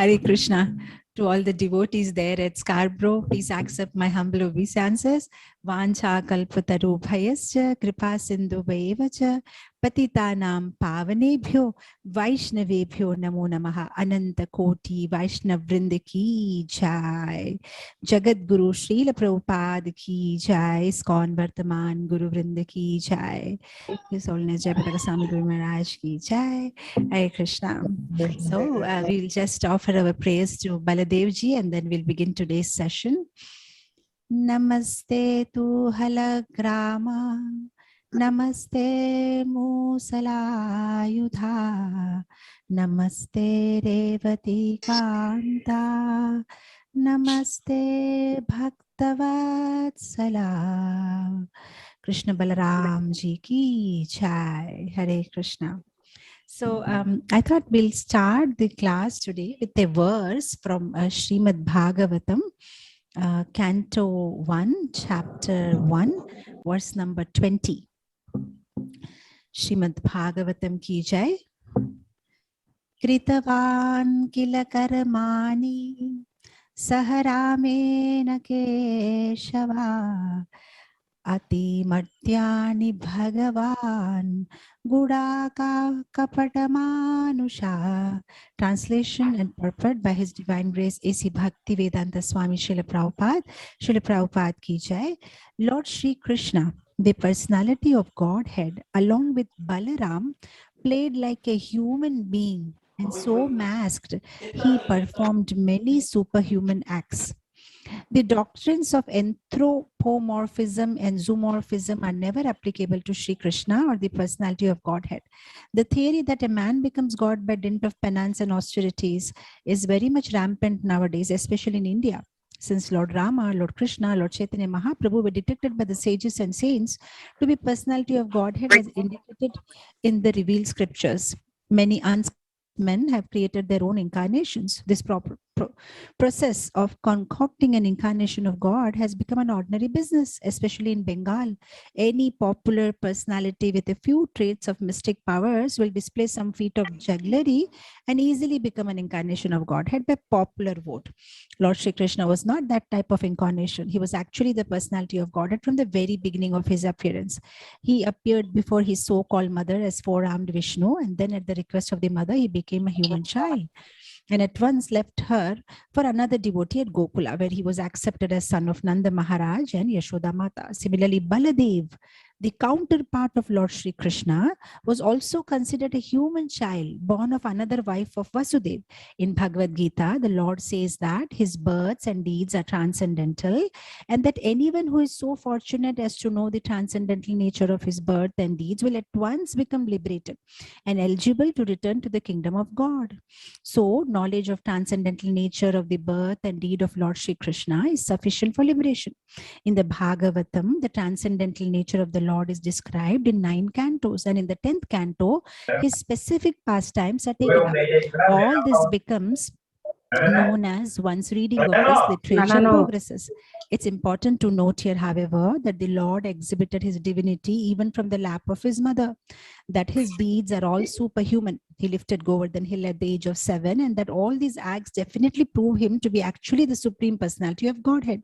Hare Krishna. To all the devotees there at Scarborough, please accept my humble obeisances. Vancha kalpataru bhayascha kripa sindhu bhaivacha patitanam pavanebhyo vaishnavebhyo namo namaha ananta koti vaishnav vrinda ki jai. Jagat Guru Srila Prabhupada ki jai. ISKCON Vartaman Guru Vrinda ki jai. His Holiness Jayapataka Swami Guru Maharaj ki jai. Hare Krishna. So we'll just offer our prayers to Baladevji and then we'll begin today's session. Namaste tu halagrama, namaste musalayudha, namaste revati kanta, namaste bhaktavatsala. Krishna Balaramji ki jai. Hare Krishna. So I thought we'll start the class today with a verse from Srimad Bhagavatam, Canto 1, Chapter 1, verse number 20. Srimad Bhagavatam ki jai. Kritavan kila karmani saharamena keshava ati martyani bhagavan gudaka kapatamanusha. Translation and purport by His Divine Grace A.C. Bhaktivedanta Swami Srila Prabhupada. Srila Prabhupada ki jai. Lord Shri Krishna, the personality of Godhead, along with Balaram, played like a human being, and so masked, he performed many superhuman acts. The doctrines of anthropomorphism and zoomorphism are never applicable to Sri Krishna or the personality of Godhead. The theory that a man becomes God by dint of penance and austerities is very much rampant nowadays, especially in India. Since Lord Rama, Lord Krishna, Lord Chaitanya Mahaprabhu were detected by the sages and saints to be personality of Godhead as indicated in the revealed scriptures. Many men have created their own incarnations. This process of concocting an incarnation of God has become an ordinary business, especially in Bengal. Any popular personality with a few traits of mystic powers will display some feat of jugglery and easily become an incarnation of Godhead by popular vote. Lord Shri Krishna was not that type of incarnation. He was actually the personality of Godhead from the very beginning of his appearance. He appeared before his so-called mother as four-armed Vishnu, and then at the request of the mother, he became a human child and at once left her for another devotee at Gokula, where he was accepted as son of Nanda Maharaj and Yashoda Mata. Similarly, Baladev, the counterpart of Lord Shri Krishna, was also considered a human child born of another wife of Vasudev. In Bhagavad Gita, the Lord says that his births and deeds are transcendental, and that anyone who is so fortunate as to know the transcendental nature of his birth and deeds will at once become liberated and eligible to return to the kingdom of God. So, knowledge of transcendental nature of the birth and deed of Lord Shri Krishna is sufficient for liberation. In the Bhagavatam, the transcendental nature of the Lord is described in 9 cantos, and in the 10th canto, his specific pastimes are taken up. All this becomes known as one's reading of this literature progresses. It's important to note here, however, that the Lord exhibited his divinity even from the lap of his mother, that his deeds are all superhuman. He lifted Govardhan Hill at the age of 7, and that all these acts definitely prove him to be actually the supreme personality of Godhead.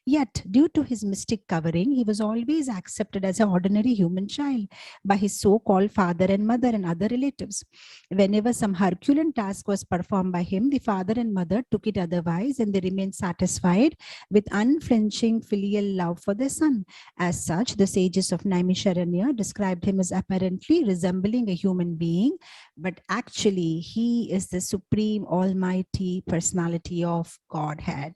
Yet, due to his mystic covering, he was always accepted as an ordinary human child by his so-called father and mother and other relatives. Whenever some Herculean task was performed by him, the father and mother took it otherwise, and they remained satisfied with unflinching filial love for their son. As such, the sages of Naimisharanya described him as apparently resembling a human being, but actually he is the supreme almighty personality of Godhead.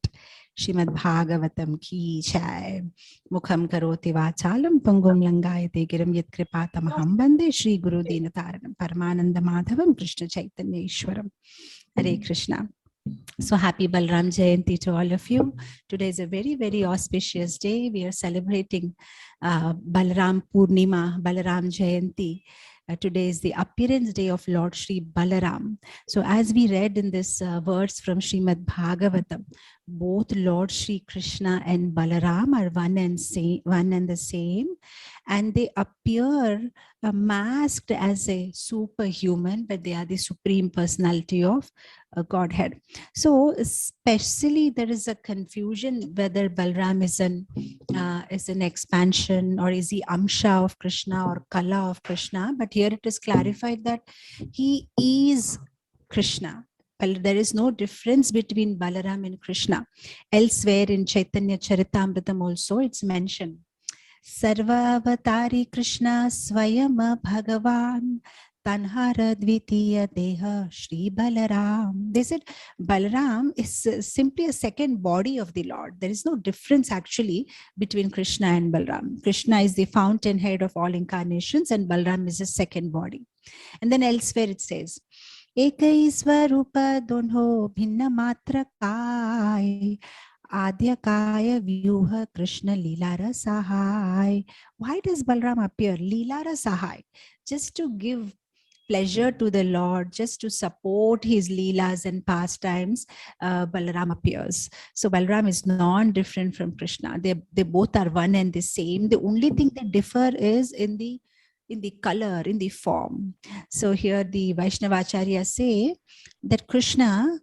Srimad Bhagavatam ki jai. Mukham karoti vachalam pungum langayate giram yat kripatamaham bande Shri Guru Dinataranam Paramananda Madhavam Krishna Chaitanya Ishwaram. Hare Krishna. So happy Balaram Jayanti to all of you. Today is a very, very auspicious day. We are celebrating Balaram Purnima, Balaram Jayanti. Today is the appearance day of Lord Shri Balaram. So as we read in this verse from Srimad Bhagavatam, both Lord Shri Krishna and Balaram are one and the same, and they appear masked as a superhuman, but they are the supreme personality of Godhead. So especially there is a confusion whether Balaram is an expansion, or is he Amsha of Krishna or Kala of Krishna. But here it is clarified that he is Krishna. There is no difference between Balaram and Krishna. Elsewhere in Chaitanya Charitamritam also it's mentioned. Sarvavatari Krishna Swayama Bhagavan Tanhara Dvitiya Deha Shri Balaram. They said Balaram is simply a second body of the Lord. There is no difference actually between Krishna and Balaram. Krishna is the fountainhead of all incarnations, and Balaram is a second body. And then elsewhere it says, Ekai Swarupa Donho Bhinna Matra Kai Adya Kaya Vyuha Krishna Lilara Sahai. Why does Balaram appear? Lilara Sahai. Just to give pleasure to the Lord, just to support his leelas and pastimes, Balaram appears. So Balaram is non-different from Krishna. They both are one and the same. The only thing they differ is in the color, in the form. So here the Vaishnavacharya say that Krishna,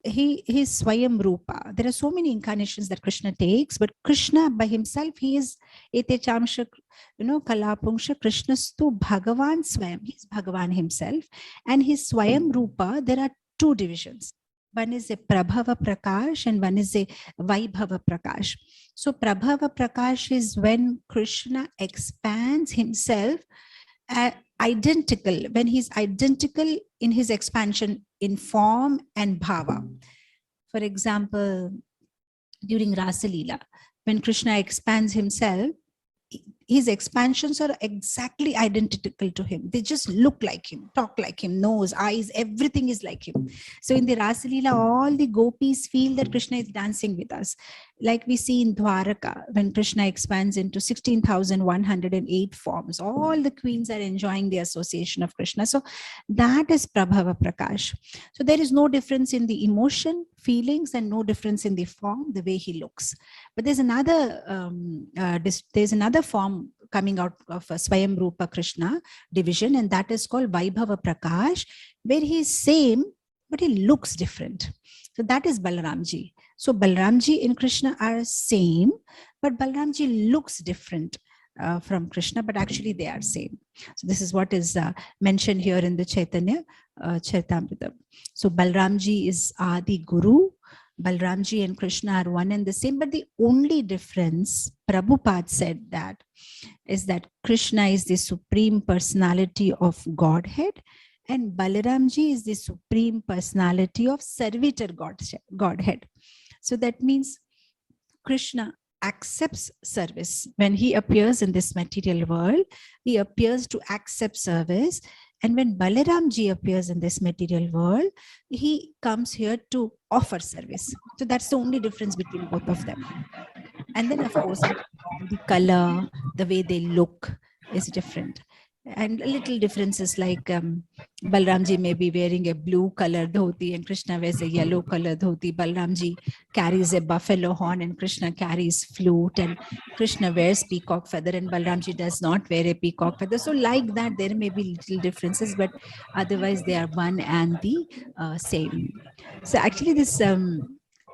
he is Swayam Rupa. There are so many incarnations that Krishna takes, but Krishna by himself, he is Ete Chamsha, Kalapungsha Krishnastu Bhagavan Swayam. He is Bhagavan himself. And his Swayam Rupa, there are two divisions. One is a Prabhava Prakash and one is a Vaibhava Prakash. So Prabhava Prakash is when Krishna expands himself identical, when he's identical in his expansion in form and bhava. For example, during Rasa Leela, when Krishna expands himself, his expansions are exactly identical to him. They just look like him, talk like him, nose, eyes, everything is like him. So in the Rasa Leela, all the gopis feel that Krishna is dancing with us. Like we see in Dwaraka, when Krishna expands into 16,108 forms, all the queens are enjoying the association of Krishna. So that is Prabhava Prakash. So there is no difference in the emotion, feelings, and no difference in the form, the way he looks. But there's another form coming out of a Swayam Rupa Krishna division, and that is called Vaibhava Prakash, where he is same, but he looks different. So that is Balaramji. So Balaramji and Krishna are same, but Balaramji looks different from Krishna, but actually they are same. So this is what is mentioned here in the Chaitanya Charitamrita. So Balaramji is Adi Guru. Balaramji and Krishna are one and the same, but the only difference, Prabhupada said that, is that Krishna is the supreme personality of Godhead, and Balaramji is the supreme personality of servitor Godhead. So that means Krishna accepts service. When he appears in this material world, he appears to accept service. And when Balaramji appears in this material world, he comes here to offer service. So that's the only difference between both of them. And then, of course, the color, the way they look is different. And little differences like Balramji may be wearing a blue color dhoti and Krishna wears a yellow color dhoti. Balramji carries a buffalo horn and Krishna carries flute, and Krishna wears peacock feather and Balramji does not wear a peacock feather. So like that, there may be little differences, but otherwise they are one and the same. So actually this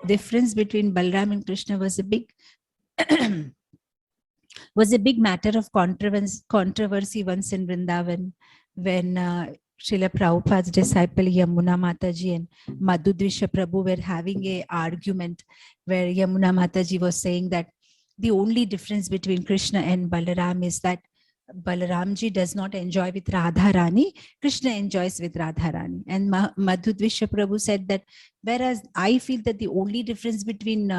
difference between Balram and Krishna was a big matter of controversy once in Vrindavan, when Srila Prabhupada's disciple Yamuna Mataji and Madhudrisha Prabhu were having a argument, where Yamuna Mataji was saying that the only difference between Krishna and Balaram is that Balaramji does not enjoy with Radharani, Krishna enjoys with Radharani. And Madhudrisha Prabhu said that, whereas I feel that the only difference between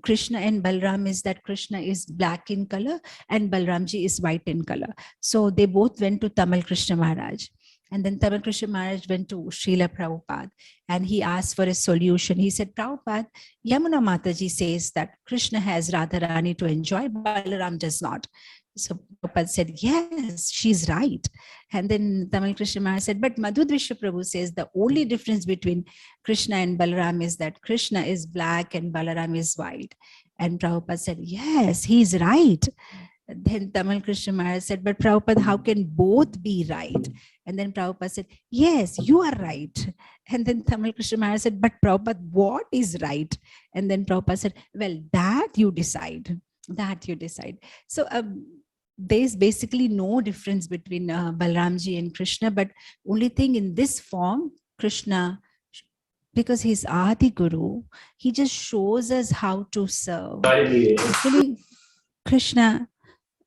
Krishna and Balaram is that Krishna is black in color and Balaramji is white in color. So they both went to Tamal Krishna Maharaj. And then Tamal Krishna Maharaj went to Srila Prabhupada and he asked for a solution. He said, Prabhupada, Yamuna Mataji says that Krishna has Radharani to enjoy, Balaram does not. So Prabhupada said, yes, she's right. And then Tamal Krishna Maharaj said, but Madhudvishwa Prabhu says the only difference between Krishna and Balaram is that Krishna is black and Balaram is white. And Prabhupada said, yes, he's right. Then Tamal Krishna Maharaj said, but Prabhupada, how can both be right? And then Prabhupada said, yes, you are right. And then Tamal Krishna Maharaj said, but Prabhupada, what is right? And then Prabhupada said, well, that you decide. That you decide. So there's basically no difference between Balaramji and Krishna, but only thing in this form, Krishna, because he's Adi Guru, he just shows us how to serve. Actually, Krishna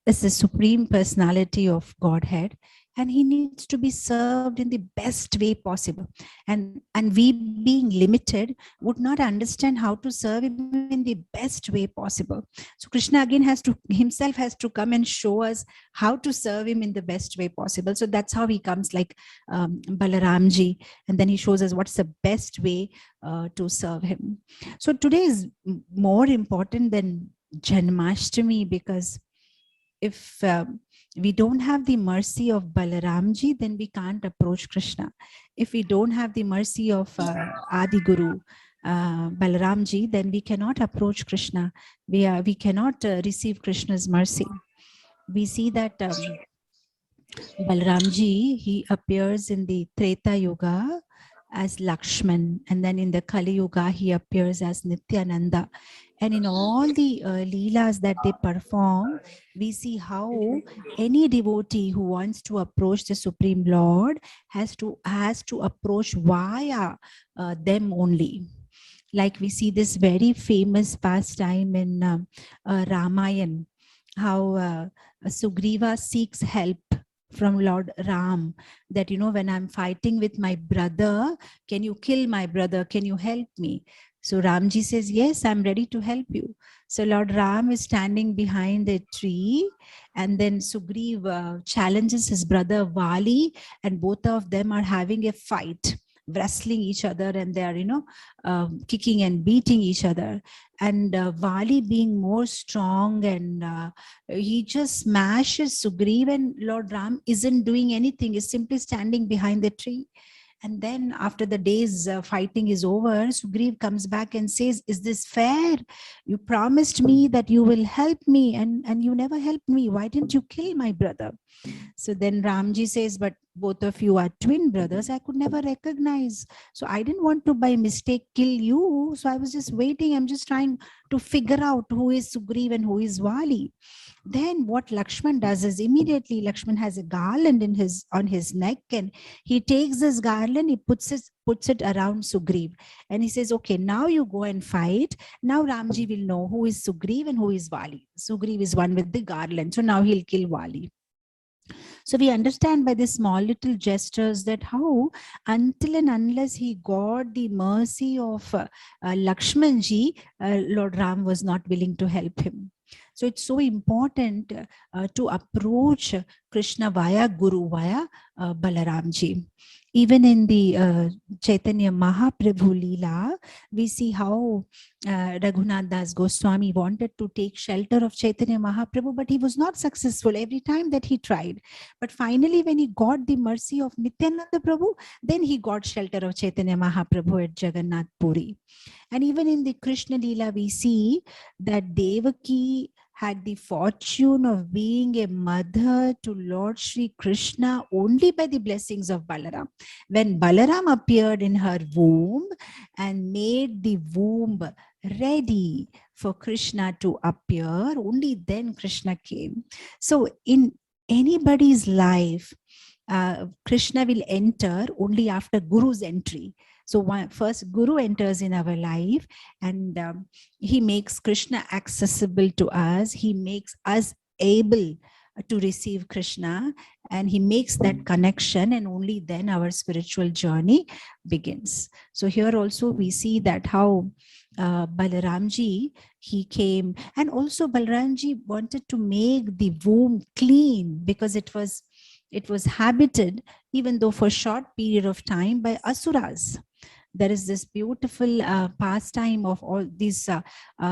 is the supreme personality of Godhead, and he needs to be served in the best way possible. And we being limited would not understand how to serve him in the best way possible. So Krishna again himself has to come and show us how to serve him in the best way possible. So that's how he comes like Balaramji, and then he shows us what's the best way to serve him. So today is more important than Janmashtami, because if we don't have the mercy of Balaramji, then we can't approach Krishna. If we don't have the mercy of Adi Guru, Balaramji, then we cannot approach Krishna. We cannot receive Krishna's mercy. We see that Balaramji, he appears in the Treta Yuga as Lakshman, and then in the Kali Yuga, he appears as Nityananda. And in all the leelas that they perform, we see how any devotee who wants to approach the Supreme Lord has to approach via them only. Like we see this very famous pastime in Ramayana, how Sugriva seeks help from Lord Ram, that, when I'm fighting with my brother, can you kill my brother? Can you help me? So Ramji says, yes, I'm ready to help you. So Lord Ram is standing behind a tree, and then Sugriv challenges his brother Vali, and both of them are having a fight, wrestling each other, and they are, kicking and beating each other. And Vali being more strong, and he just smashes Sugriv, and Lord Ram isn't doing anything, is simply standing behind the tree. And then after the day's fighting is over, Sugriv comes back and says, is this fair? You promised me that you will help me, and you never helped me. Why didn't you kill my brother? So then Ramji says, but both of you are twin brothers. I could never recognize. So I didn't want to by mistake kill you. So I was just waiting. I'm just trying to figure out who is Sugriv and who is Vali. Then what Lakshman does is immediately Lakshman has a garland on his neck, and he takes this garland, he puts it around Sugriv, and he says, okay, now you go and fight. Now Ramji will know who is Sugriv and who is Vali. Sugriv is one with the garland, so now he'll kill Vali. So we understand by these small little gestures that how until and unless he got the mercy of Lakshmanji, Lord Ram was not willing to help him. So it's so important to approach Krishna via Guru, via Balaramji. Even in the Chaitanya Mahaprabhu Leela, we see how Raghunath Das Goswami wanted to take shelter of Chaitanya Mahaprabhu, but he was not successful every time that he tried. But finally, when he got the mercy of Nityananda Prabhu, then he got shelter of Chaitanya Mahaprabhu at Jagannath Puri. And even in the Krishna Leela, we see that Devaki had the fortune of being a mother to Lord Shri Krishna only by the blessings of Balaram. When Balaram appeared in her womb and made the womb ready for Krishna to appear, only then Krishna came. So in anybody's life, Krishna will enter only after Guru's entry. So first Guru enters in our life, and he makes Krishna accessible to us. He makes us able to receive Krishna, and he makes that connection, and only then our spiritual journey begins. So here also we see that how Balaramji, he came, and also Balaramji wanted to make the womb clean, because it was it was habited, even though for a short period of time, by asuras. There is this beautiful pastime of all these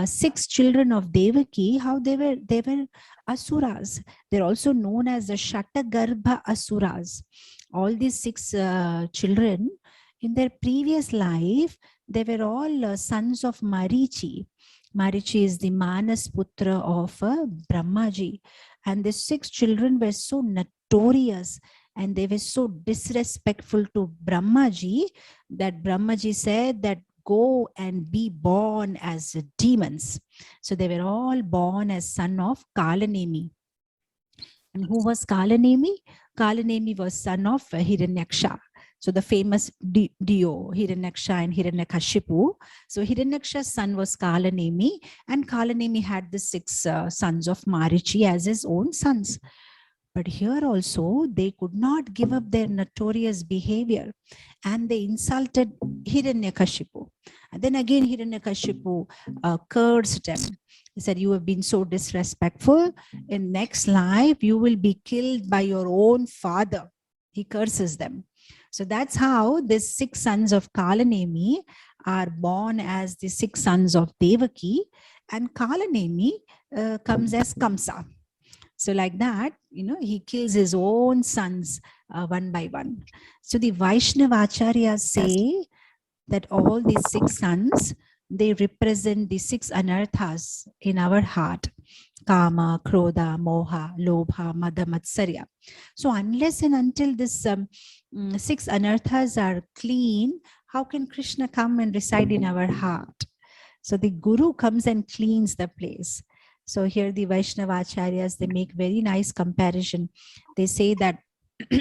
six children of Devaki, how they were asuras. They're also known as the Shatagarbha asuras. All these six children, in their previous life, they were all sons of Marichi. Marichi is the Manas Putra of Brahmaji. And the six children were so notorious and they were so disrespectful to Brahmaji that Brahmaji said that go and be born as demons. So they were all born as son of Kalanemi. And who was Kalanemi? Kalanemi was son of Hiranyaksha. So the famous Dio, Hiranyaksha and Hiranyakashipu. So Hiranyaksha's son was Kalanemi, and Kalanemi had the six sons of Marichi as his own sons. But here also, they could not give up their notorious behavior and they insulted Hiranyakashipu. And then again, Hiranyakashipu cursed them. He said, you have been so disrespectful. In next life, you will be killed by your own father. He curses them. So that's how the six sons of Kalanemi are born as the six sons of Devaki, and Kalanemi comes as Kamsa. So like that, he kills his own sons one by one. So the Vaishnava Acharyas say that all these six sons, they represent the six anarthas in our heart. Kama, Krodha, Moha, Lobha, Mada, Matsarya. So unless and until this six anarthas are clean, how can Krishna come and reside in our heart? So the Guru comes and cleans the place. So here the Vaishnava Acharyas, they make very nice comparison. They say that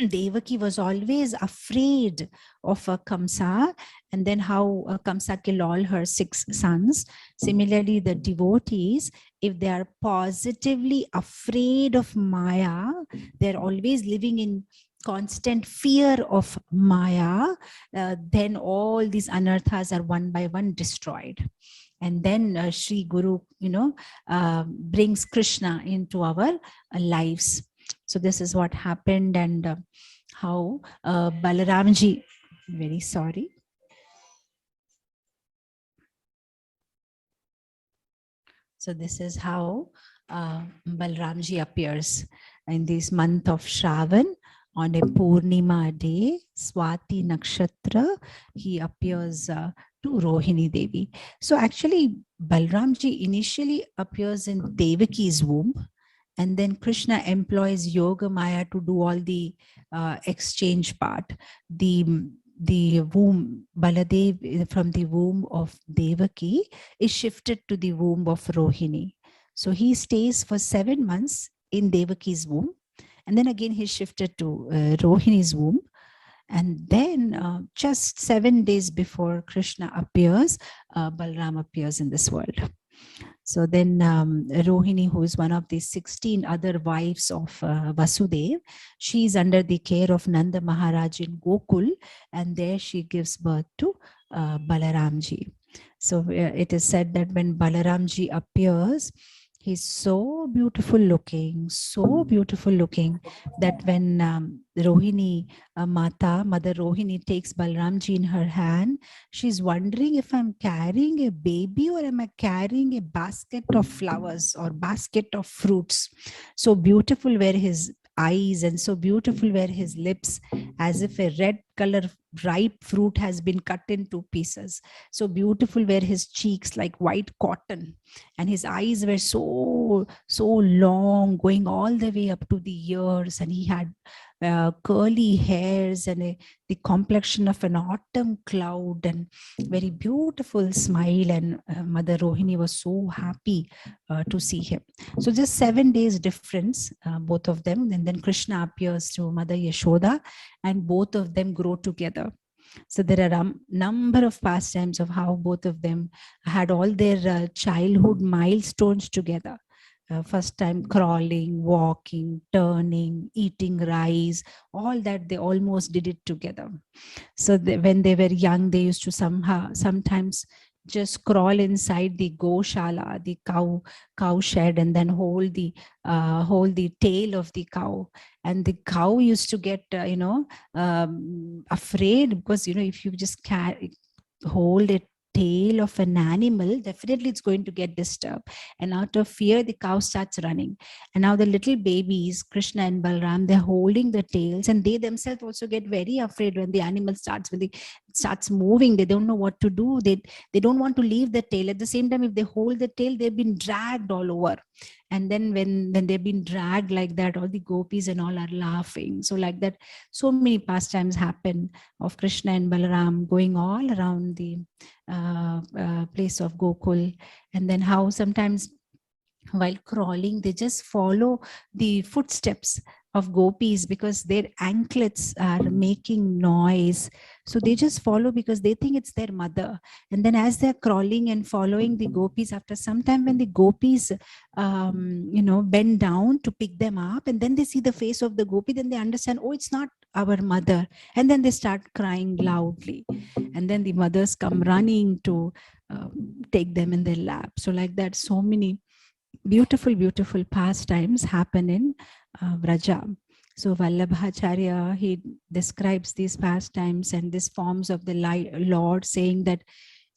Devaki was always afraid of Kamsa, and then how Kamsa killed all her six sons. Similarly, the devotees, if they are positively afraid of Maya, they're always living in constant fear of Maya, then all these anarthas are one by one destroyed. And then Sri Guru, brings Krishna into our lives. So this is what happened, and how Balaramji, very sorry. So this is how Balaramji appears in this month of Shravan. On a Purnima day, Swati Nakshatra, he appears to Rohini Devi. So actually, Balramji initially appears in Devaki's womb, and then Krishna employs Yoga Maya to do all the exchange part. The womb, Baladev from the womb of Devaki is shifted to the womb of Rohini. So he stays for 7 months in Devaki's womb. And then again, he's shifted to Rohini's womb. And then just 7 days before Krishna appears, Balram appears in this world. So then Rohini, who is one of the 16 other wives of Vasudev, she is under the care of Nanda Maharaj in Gokul, and there she gives birth to Balaramji. So it is said that when Balaramji appears, he's so beautiful looking, that when Rohini, Mother Rohini takes Balramji in her hand, she's wondering if I'm carrying a baby or am I carrying a basket of flowers or basket of fruits. So beautiful were his eyes and so beautiful were his lips, as if a red color ripe fruit has been cut into pieces. So beautiful were his cheeks, like white cotton, and his eyes were so long, going all the way up to the ears, and he had curly hairs and the complexion of an autumn cloud, and very beautiful smile, and Mother Rohini was so happy to see him. So just 7 days difference, both of them, and then Krishna appears to Mother Yashoda, and both of them grow together. So there are a number of pastimes of how both of them had all their childhood milestones together. First time crawling, walking, turning, eating rice, all that they almost did it together. So when they were young, they used to sometimes just crawl inside the goshala, the cow shed, and then hold the tail of the cow. And the cow used to get afraid, because if you just hold a tail of an animal, definitely it's going to get disturbed, and out of fear the cow starts running. And now the little babies, Krishna and Balram, they're holding the tails, and they themselves also get very afraid when the animal starts moving. They don't know what to do. They don't want to leave the tail. At the same time, if they hold the tail, they've been dragged all over. And then when they've been dragged like that, all the gopis and all are laughing. So like that, so many pastimes happen of Krishna and Balaram going all around the place of Gokul. And then how sometimes while crawling, they just follow the footsteps of gopis because their anklets are making noise. So they just follow because they think it's their mother. And then as they're crawling and following the gopis, after some time when the gopis bend down to pick them up, and then they see the face of the gopi, then they understand, oh, it's not our mother. And then they start crying loudly, and then the mothers come running to take them in their lap. So like that, so many beautiful pastimes happen in Vraja. So Vallabhacharya, he describes these pastimes and these forms of the Lord, saying that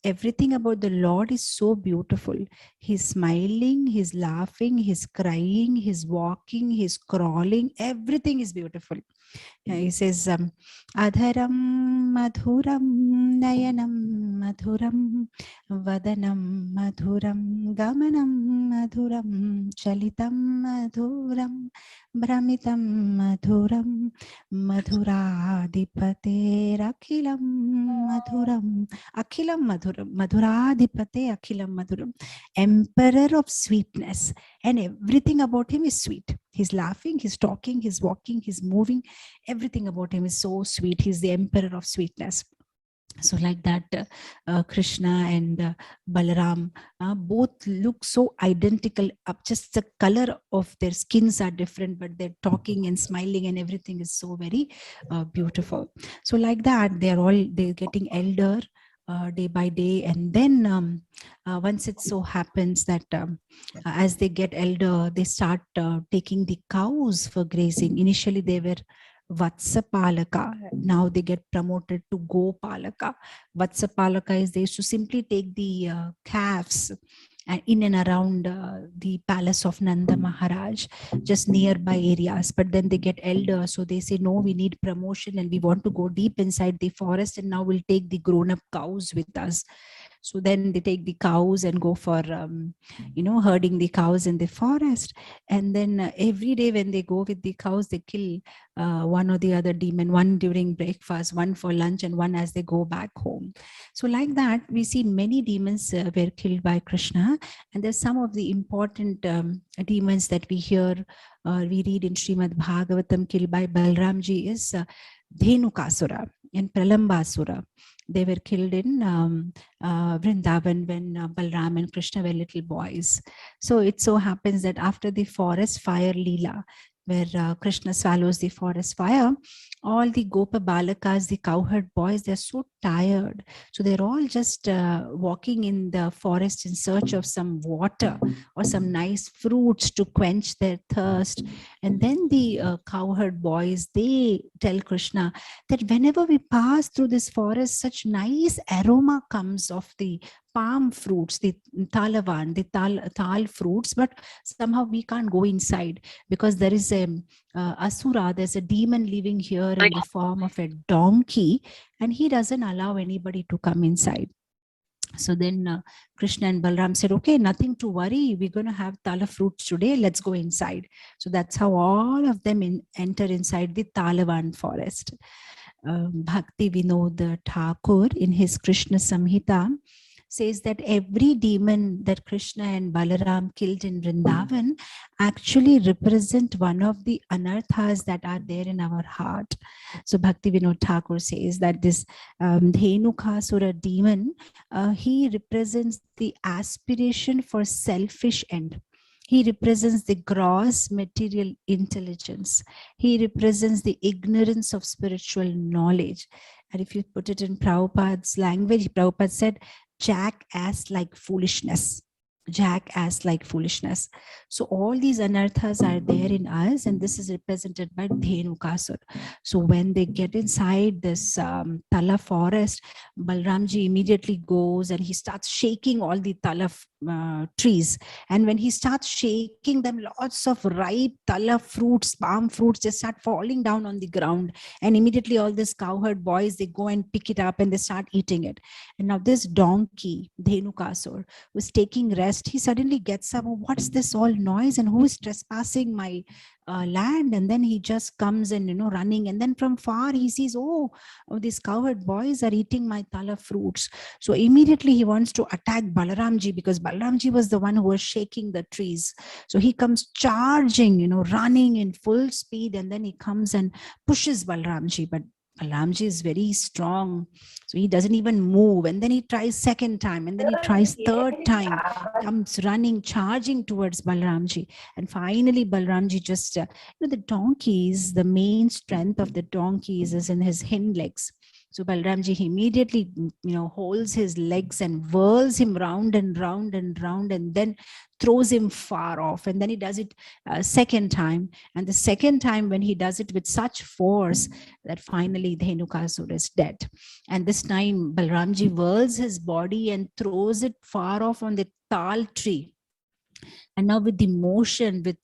everything about the Lord is so beautiful. He's smiling, he's laughing, he's crying, he's walking, he's crawling. Everything is beautiful. He says, Adharam madhuram nayanam madhuram vadanam madhuram gamanam madhuram chalitam madhuram brahmitam madhuram madhuradipate akhilam madhuram madhuradipate akhilam madhuram. Emperor of sweetness, and everything about him is sweet. He's laughing, he's talking, he's walking, he's moving. Everything about him is so sweet. He's the emperor of sweetness. So like that, Krishna and Balaram both look so identical. Just the color of their skins are different, but they're talking and smiling and everything is so very beautiful. So like that, they're getting elder day by day. And then once it so happens that as they get elder, they start taking the cows for grazing. Initially, they were Vatsapalaka. Now they get promoted to Gopalaka. Vatsapalaka is they used to simply take the calves in and around the palace of Nanda Maharaj, just nearby areas. But then they get elder, so they say, no, we need promotion and we want to go deep inside the forest, and now we'll take the grown-up cows with us. So then they take the cows and go for herding the cows in the forest. And then every day when they go with the cows, they kill one or the other demon, one during breakfast, one for lunch, and one as they go back home. So like that, we see many demons were killed by Krishna. And there's some of the important demons that we hear, we read in Srimad Bhagavatam, killed by Balramji is Dhenukasura and Pralambasura. They were killed in Vrindavan when Balram and Krishna were little boys. So it so happens that after the forest fire Leela, where Krishna swallows the forest fire, all the Gopa Balakas, the cowherd boys, they're so tired. So they're all just walking in the forest in search of some water or some nice fruits to quench their thirst. And then the cowherd boys, they tell Krishna that whenever we pass through this forest, such nice aroma comes of the palm fruits, the talavan, the tal fruits, but somehow we can't go inside because there is a asura, there's a demon living here in the form of a donkey, and he doesn't allow anybody to come inside. So then Krishna and Balram said, okay, nothing to worry. We're going to have tala fruits today. Let's go inside. So that's how all of them enter inside the Talavan forest. Bhakti Vinod Thakur in his Krishna Samhita says that every demon that Krishna and Balaram killed in Vrindavan actually represent one of the anarthas that are there in our heart. So Bhakti Vinod Thakur says that this Dhenukasura demon, he represents the aspiration for selfish end. He represents the gross material intelligence. He represents the ignorance of spiritual knowledge. And if you put it in Prabhupada's language, Prabhupada said, jackass like foolishness. Jackass like foolishness. So all these anarthas are there in us, and this is represented by Dhenukasur. So when they get inside this Tala forest, Balramji immediately goes and he starts shaking all the Tala trees. And when he starts shaking them, lots of ripe Tala fruits, palm fruits, just start falling down on the ground. And immediately all these cowherd boys, they go and pick it up and they start eating it. And now this donkey, Dhenukasur, was taking rest. He suddenly gets up. Oh, what's this all noise? And who is trespassing my land? And then he just comes and, running. And then from far he sees, oh, these cowherd boys are eating my Tala fruits. So immediately he wants to attack Balaramji, because Balaramji was the one who was shaking the trees. So he comes charging, running in full speed. And then he comes and pushes Balaramji. But Balaramji is very strong, so he doesn't even move. And then he tries second time, and then he tries third time, comes running, charging towards Balaramji. And finally Balaramji just, the donkeys, the main strength of the donkeys is in his hind legs. So Balaramji immediately, holds his legs and whirls him round and round and round, and then throws him far off. And then he does it second time. And the second time, when he does it with such force, that finally Dhenukasur is dead. And this time Balramji whirls his body and throws it far off on the tal tree. And now with the motion, with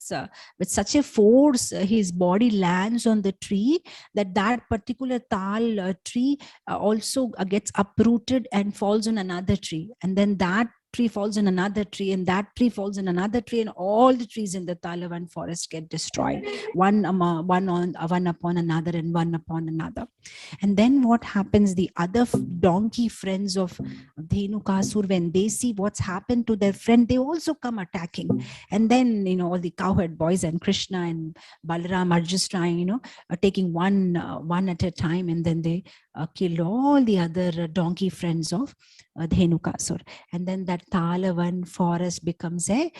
such a force, his body lands on the tree, that particular tal tree also gets uprooted and falls on another tree. And then that tree falls on another tree, and that tree falls on another tree, and all the trees in the Talavan forest get destroyed, one upon another and one upon another. And then what happens? The other donkey friends of Dhenukasur, when they see what's happened to their friend, they also come attacking. And then, all the cowherd boys and Krishna and Balaram are just trying, taking one at a time, and then they killed all the other donkey friends of Dhenukasur. And then that Talavan forest becomes a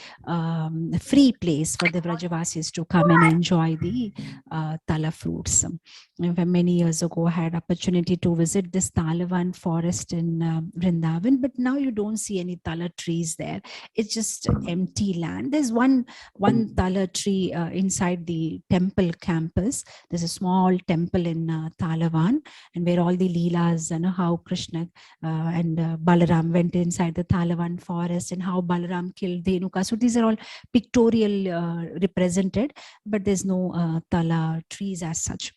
free place for the Vrajavasis to come and enjoy the Tala fruits. Many years ago, I had opportunity to visit this Talavan forest in Vrindavan, but now you don't see any Tala trees there. It's just empty land. There's one Tala tree inside the temple campus. There's a small temple in Talavan, and where all the Leelas, how Krishna and Balaram went inside the Talavan forest, and how Balaram killed Dhenuka. So these are all pictorial represented, but there's no Tala trees as such.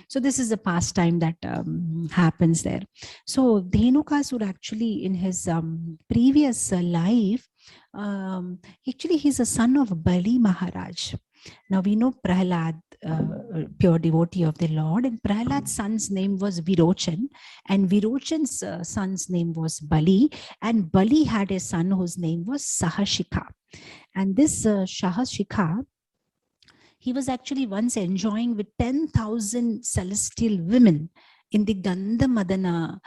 So this is a pastime that happens there. So Dhenukasur actually in his previous life, actually he's a son of Bali Maharaj. Now we know Prahlad, pure devotee of the Lord, and Prahlad's son's name was Virochan, and Virochan's son's name was Bali, and Bali had a son whose name was Sahashika. And this Sahashika, he was actually once enjoying with 10,000 celestial women in the Gandhamadana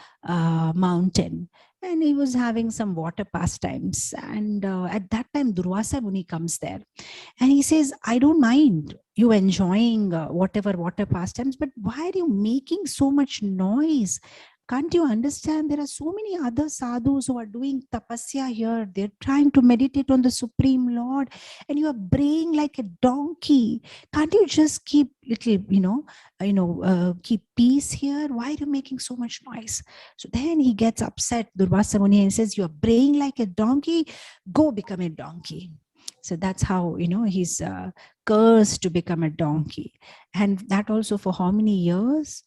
mountain. And he was having some water pastimes. And at that time, Durvasa Muni comes there. And he says, I don't mind you enjoying whatever water pastimes, but why are you making so much noise? Can't you understand? There are so many other sadhus who are doing tapasya here. They're trying to meditate on the Supreme Lord, and you are braying like a donkey. Can't you just keep little, keep peace here? Why are you making so much noise? So then he gets upset, Durvasa Muni, and says, you're braying like a donkey. Go become a donkey. So that's how, he's cursed to become a donkey. And that also for how many years?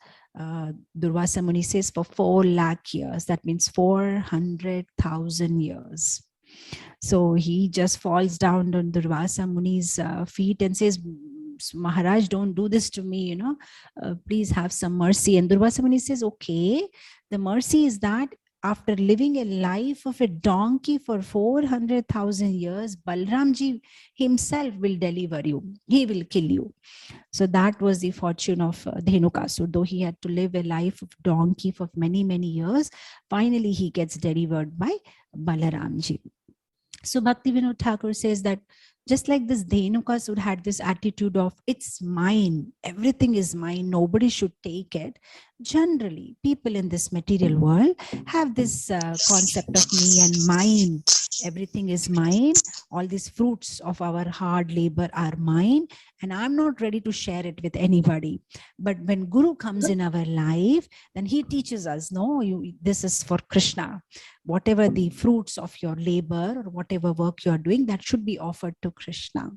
Durvasa Muni says for 4 lakh years. That means 400,000 years. So he just falls down on Durvasa Muni's feet and says, Maharaj, don't do this to me, please have some mercy. And Durvasa Muni says, okay, the mercy is that after living a life of a donkey for 400,000 years, Balramji himself will deliver you. He will kill you. So that was the fortune of Dhenukasur. Though he had to live a life of donkey for many, many years, finally he gets delivered by Balaramji. So Bhaktivinoda Thakur says that Just like this Dhenukasur had this attitude of, it's mine, everything is mine, nobody should take it. Generally, people in this material world have this concept of me and mine. Everything is mine. All these fruits of our hard labor are mine, and I'm not ready to share it with anybody. But when Guru comes in our life, then he teaches us, no, this is for Krishna. Whatever the fruits of your labor or whatever work you are doing, that should be offered to Krishna.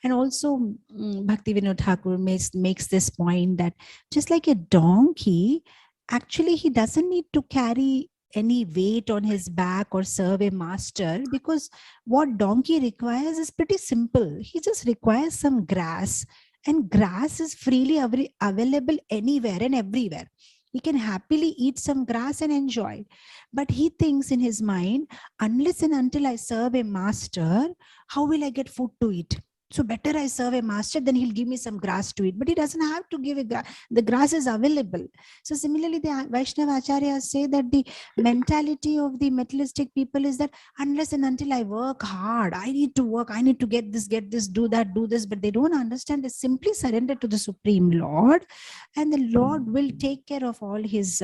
And also, Bhaktivinoda Thakur makes this point that just like a donkey, actually he doesn't need to carry any weight on his back or serve a master, because what donkey requires is pretty simple. He just requires some grass, and grass is freely available anywhere and everywhere. He can happily eat some grass and enjoy. But he thinks in his mind, unless and until I serve a master, how will I get food to eat? So better I serve a master, then he'll give me some grass to eat. But he doesn't have to give the grass is available. So similarly, the Vaishnava Acharyas say that the mentality of the materialistic people is that unless and until I work hard, I need to work, I need to get this, do that, do this. But they don't understand. They simply surrender to the Supreme Lord, and the Lord will take care of all his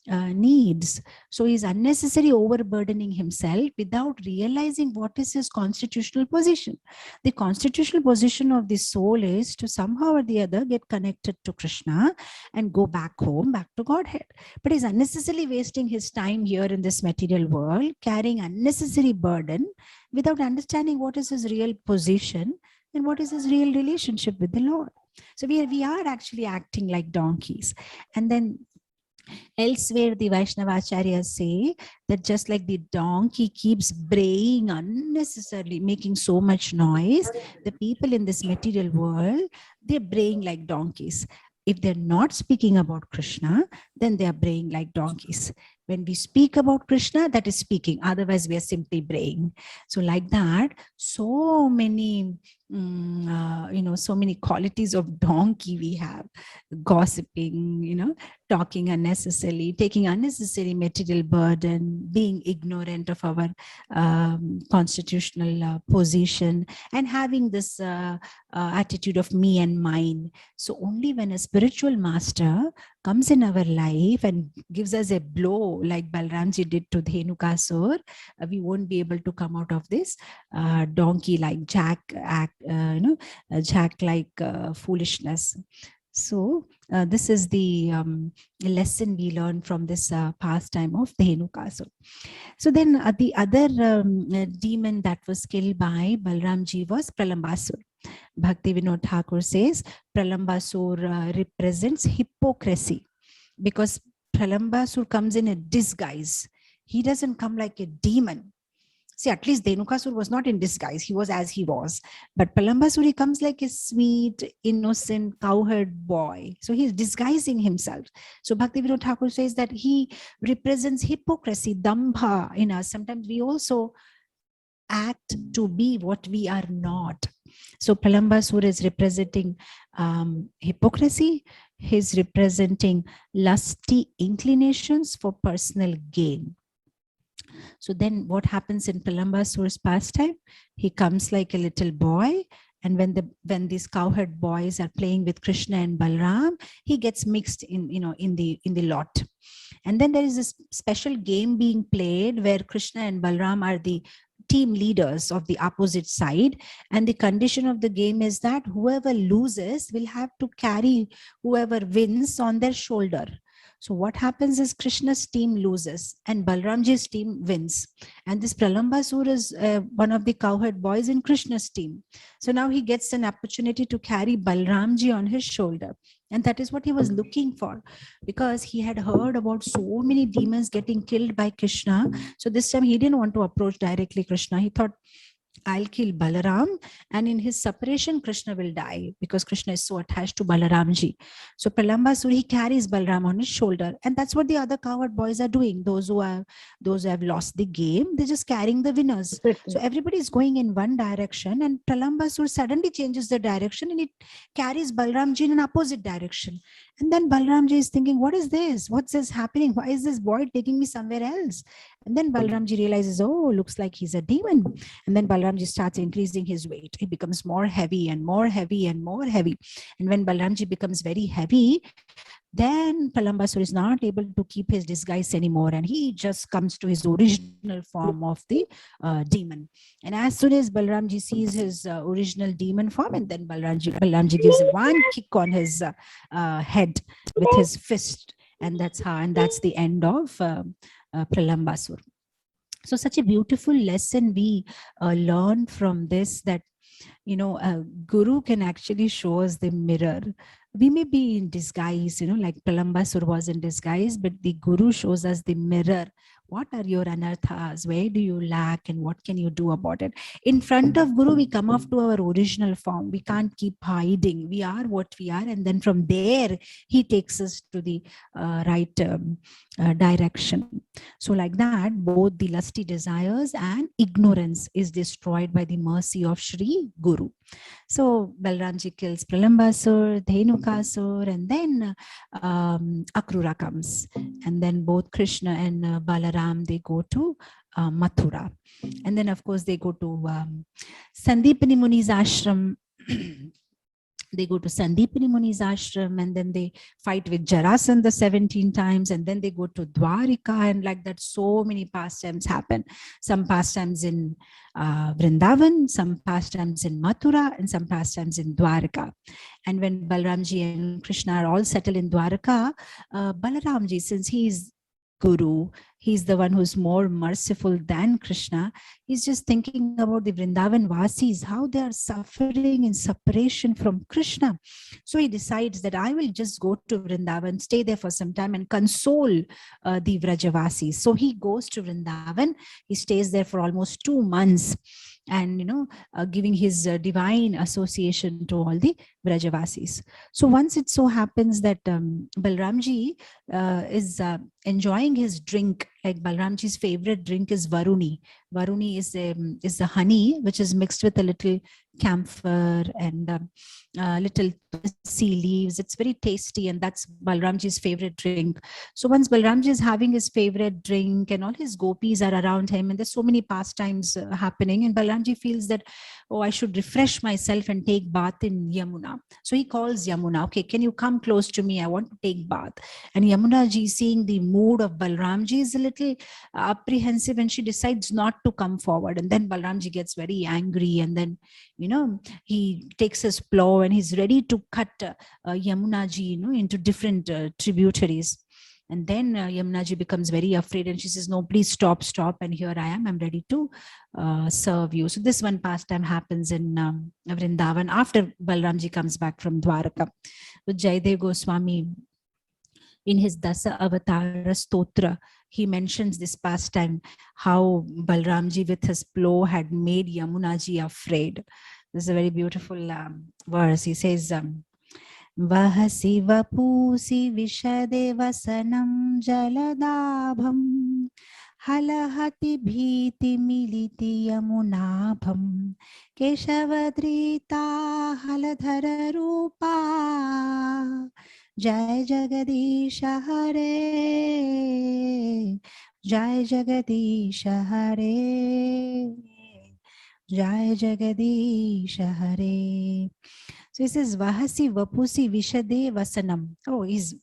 needs. So he's unnecessarily overburdening himself without realizing what is his constitutional position. The constitutional position of the soul is to somehow or the other get connected to Krishna and go back home, back to Godhead. But he's unnecessarily wasting his time here in this material world, carrying unnecessary burden without understanding what is his real position and what is his real relationship with the Lord. So we are actually acting like donkeys. And then elsewhere, the Vaishnava Acharyas say that just like the donkey keeps braying unnecessarily, making so much noise, the people in this material world, they're braying like donkeys. If they're not speaking about Krishna, then they are braying like donkeys. When we speak about Krishna, that is speaking. Otherwise, we are simply braying. So like that, so many, so many qualities of donkey we have. Gossiping, talking unnecessarily, taking unnecessary material burden, being ignorant of our constitutional position, and having this attitude of me and mine. So only when a spiritual master comes in our life and gives us a blow like Balaramji did to Dhenukasur, we won't be able to come out of this donkey-like jack-like foolishness. So this is the lesson we learn from this pastime of Dhenukasur. So then the other demon that was killed by Balaramji was Pralambasur. Bhaktivinoda Thakur says Pralambasur represents hypocrisy, because Pralambasur comes in a disguise. He doesn't come like a demon. See, at least Dhenukasur was not in disguise. He was as he was. But Pralambasur comes like a sweet, innocent, cowherd boy. So he's disguising himself. So Bhaktivinoda Thakur says that he represents hypocrisy, dambha in us. Sometimes we also act to be what we are not. So Pralambasur is representing hypocrisy. He's representing lusty inclinations for personal gain. So then what happens in Pralambasur's pastime? He comes like a little boy, and when these cowherd boys are playing with Krishna and Balaram, he gets mixed in the lot. And then there is this special game being played where Krishna and Balaram are the team leaders of the opposite side, and the condition of the game is that whoever loses will have to carry whoever wins on their shoulder. So what happens is Krishna's team loses and Balramji's team wins. And this Pralambasur is one of the cowherd boys in Krishna's team. So now he gets an opportunity to carry Balramji on his shoulder. And that is what he was looking for, because he had heard about so many demons getting killed by Krishna. So this time he didn't want to approach directly Krishna. He thought, I'll kill Balaram, and in his separation, Krishna will die, because Krishna is so attached to Balaramji. So Pralambasur, he carries Balaram on his shoulder, and that's what the other coward boys are doing. Those who have lost the game, they're just carrying the winners. So everybody is going in one direction, and Pralambasur suddenly changes the direction, and it carries Balaramji in an opposite direction. And then Balramji is thinking, what is this? What's this happening? Why is this boy taking me somewhere else? And then Balramji realizes, oh, looks like he's a demon. And then Balramji starts increasing his weight. He becomes more heavy and more heavy and more heavy. And when Balramji becomes very heavy, then Pralambasur is not able to keep his disguise anymore, and he just comes to his original form of the demon. And as soon as Balramji sees his original demon form, and then Balramji gives one kick on his head with his fist, and that's the end of Pralambasur. So such a beautiful lesson we learn from this, that Guru can actually show us the mirror. We may be in disguise, like Pralambasur was in disguise, but the Guru shows us the mirror. What are your anarthas? Where do you lack, and what can you do about it? In front of Guru, we come off to our original form. We can't keep hiding. We are what we are. And then from there, he takes us to the right direction. So like that, both the lusty desires and ignorance is destroyed by the mercy of Shri Guru. So Balramji kills Pralambasur, Dhenukasur, and then Akrura comes. And then both Krishna and Balaram, they go to Mathura. And then, of course, they go to Sandipani Muni's ashram. They go to Sandipani Muni's ashram, and then they fight with Jarasandha 17 times, and then they go to Dwarika, and like that, so many pastimes happen. Some pastimes in Vrindavan, some pastimes in Mathura, and some pastimes in Dwarika. And when Balramji and Krishna are all settled in Dwarika, Balaramji, since he's Guru, he's the one who's more merciful than Krishna. He's just thinking about the Vrindavan Vasis, how they are suffering in separation from Krishna. So he decides that I will just go to Vrindavan, stay there for some time, and console the Vrajavasis. So he goes to Vrindavan. He stays there for almost 2 months, and giving his divine association to all the Vrajavasis. So once it so happens that Balramji is enjoying his drink, like Balramji's favorite drink is Varuni. Varuni is the honey which is mixed with a little camphor and little sea leaves. It's very tasty, and that's Balramji's favorite drink. So once Balramji is having his favorite drink, and all his gopis are around him, and there's so many pastimes happening, and Balramji feels that, oh, I should refresh myself and take bath in Yamuna. So he calls Yamuna, okay, can you come close to me? I want to take bath. And Yamuna ji, seeing the mood of Balramji, is a little apprehensive, and she decides not to come forward. And then Balramji gets very angry, and then he takes his plow and he's ready to cut Yamuna ji into different tributaries. And then Yamuna ji becomes very afraid, and she says, no, please stop, and here I am, I'm ready to serve you. So this one pastime happens in Vrindavan after Balramji comes back from Dwaraka. So Jaidev Goswami, in his Dasa Avatara Stotra, he mentions this pastime, how Balramji with his plow had made Yamuna ji afraid. This is a very beautiful verse. He says, Vahasi vapusi vishade vasanam jaladabham halahati bhiti militi yamunabham keshavadrita haladhara rupa Jai Jagadisha Hare Jai Jagadisha Hare Jai Jagadisha Hare. So he says, Vahasi Vapusi Vishade Vasanam. Oh, he's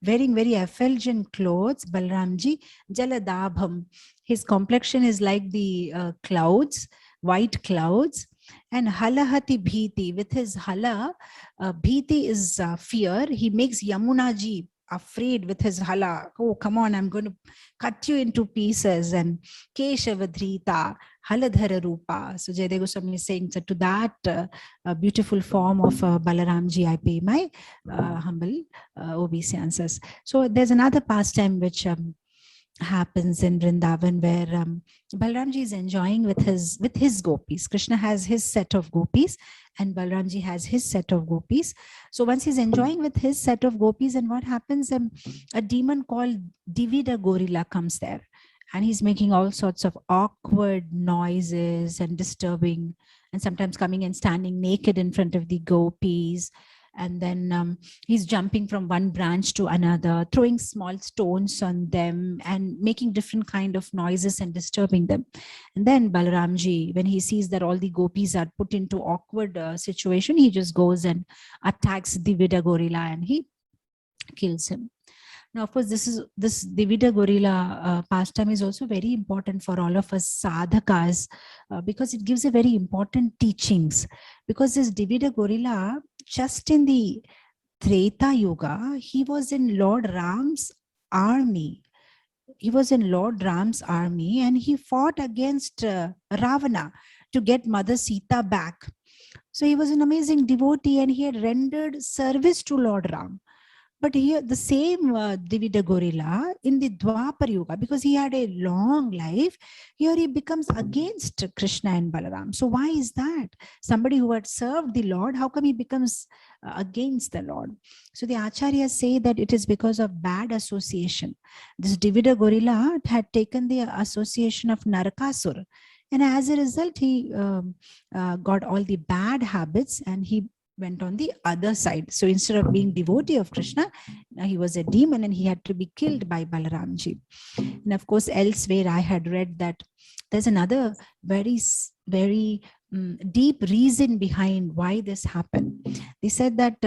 wearing very effulgent clothes, Balramji. Jaladabham. His complexion is like the clouds, white clouds. And halahati bhiti, with his hala, bhiti is fear. He makes Yamuna ji afraid with his hala. Oh, come on, I'm going to cut you into pieces. And Keshavadrita, haladhara rupa. So Jaydev Goswami is saying, so to that beautiful form of Balaramji, I pay my humble obeisances. So there's another pastime which happens in Vrindavan, where Balramji is enjoying with his gopis. Krishna has his set of gopis, and Balramji has his set of gopis. So once he's enjoying with his set of gopis, and what happens, a demon called Divida Gorilla comes there, and he's making all sorts of awkward noises and disturbing, and sometimes coming and standing naked in front of the gopis. And then he's jumping from one branch to another, throwing small stones on them and making different kind of noises and disturbing them. And then Balaramji, when he sees that all the gopis are put into awkward situation, he just goes and attacks the Vida gorilla and he kills him. Now, of course, this Divida Gorilla pastime is also very important for all of us sadhakas because it gives a very important teachings. Because this Divida Gorilla, just in the Treta Yuga, he was in Lord Ram's army. He was in Lord Ram's army and he fought against Ravana to get Mother Sita back. So he was an amazing devotee and he had rendered service to Lord Ram. But here, the same Divida Gorilla in the Dwapar Yuga, because he had a long life, here he becomes against Krishna and Balaram. So why is that? Somebody who had served the Lord, how come he becomes against the Lord? So the Acharyas say that it is because of bad association. This Divida Gorilla had taken the association of Narakasur. And as a result, he got all the bad habits and he went on the other side. So instead of being devotee of Krishna, now he was a demon and he had to be killed by Balaramji. And of course, elsewhere I had read that there's another very deep reason behind why this happened. They said that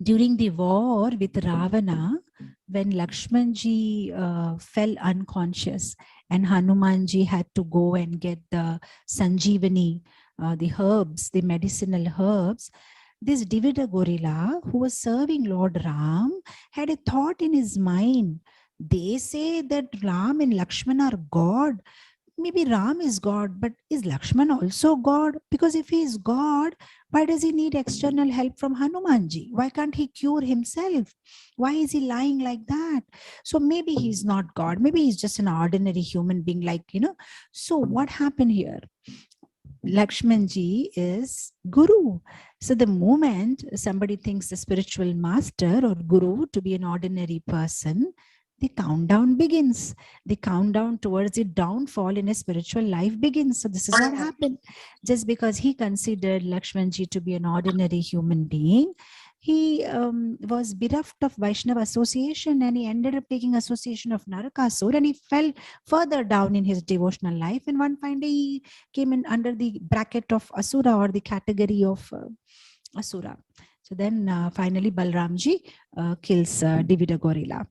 during the war with Ravana, when Lakshmanji fell unconscious and Hanumanji had to go and get the Sanjeevani, the herbs, the medicinal herbs, this Divida Gorilla who was serving Lord Ram had a thought in his mind. They say that Ram and Lakshman are God. Maybe Ram is God, but is Lakshman also God? Because if he is God, why does he need external help from Hanumanji? Why can't he cure himself? Why is he lying like that? So maybe he's not God. Maybe he's just an ordinary human being like, So what happened here? Lakshmanji is Guru. So the moment somebody thinks the spiritual master or Guru to be an ordinary person, the countdown begins. The countdown towards the downfall in a spiritual life begins. So this is what happened. Just because he considered Lakshmanji to be an ordinary human being, he was bereft of Vaishnava association and he ended up taking association of Narakasur and he fell further down in his devotional life. And one fine day he came in under the bracket of Asura or the category of Asura. So then finally Balramji kills Divida Gorilla.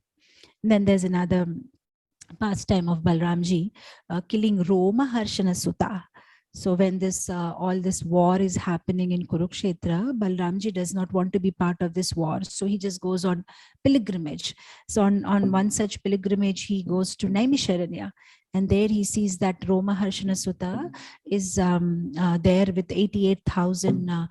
And then there's another pastime of Balramji killing Roma Harshana Sutta. So when this all this war is happening in Kurukshetra, Balramji does not want to be part of this war. So he just goes on pilgrimage. So on one such pilgrimage, he goes to Naimisharanya. And there he sees that Roma Harshana Sutta is there with 88,000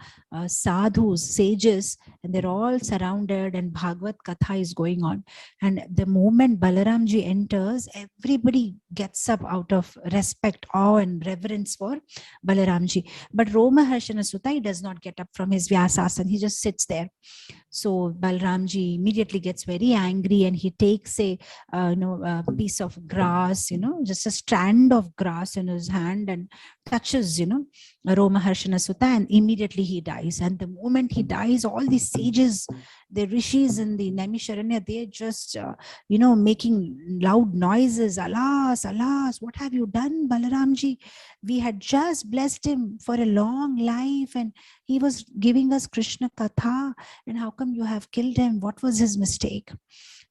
sadhus, sages, and they're all surrounded and Bhagavad Katha is going on. And the moment Balaramji enters, everybody gets up out of respect, awe and reverence for Balaramji. But Roma Harshana Sutta, he does not get up from his Vyasasana, he just sits there. So Balramji immediately gets very angry and he takes a piece of grass, just a strand of grass in his hand and touches, Roma Harshana Sutta, and immediately he dies. And the moment he dies, all the sages, the rishis in the Naimisharanya, they're just, making loud noises. Alas, alas, what have you done, Balaramji? We had just blessed him for a long life and he was giving us Krishna Katha. And how come you have killed him? What was his mistake?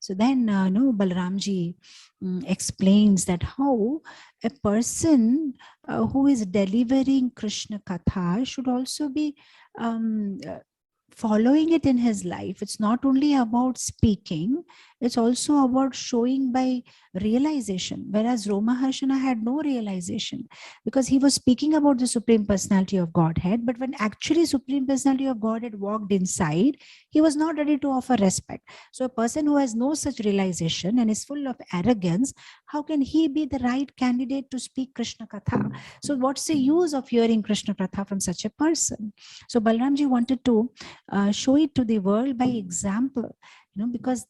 So then, Balaramji explains that how a person who is delivering Krishna Katha should also be following it in his life. It's not only about speaking, it's also about showing by realization. Whereas Roma Harshana had no realization because he was speaking about the Supreme Personality of Godhead. But when actually Supreme Personality of Godhead walked inside, he was not ready to offer respect. So a person who has no such realization and is full of arrogance, how can he be the right candidate to speak Krishna Katha? So what's the use of hearing Krishna Katha from such a person? So Balramji wanted to show it to the world by example, because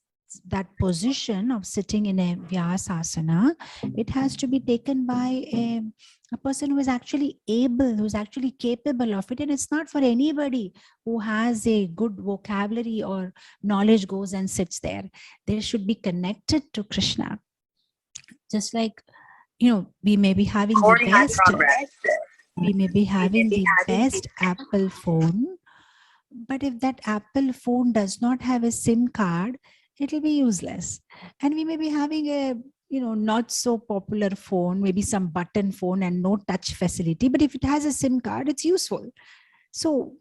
that position of sitting in a Vyasasana, it has to be taken by a person who is actually able, who is actually capable of it. And it's not for anybody who has a good vocabulary or knowledge goes and sits there. They should be connected to Krishna. Just like, we may be having the best, we may be having the best Apple phone, but if that Apple phone does not have a SIM card, it will be useless. And we may be having a not so popular phone, maybe some button phone and no touch facility, but if it has a SIM card, it's useful. So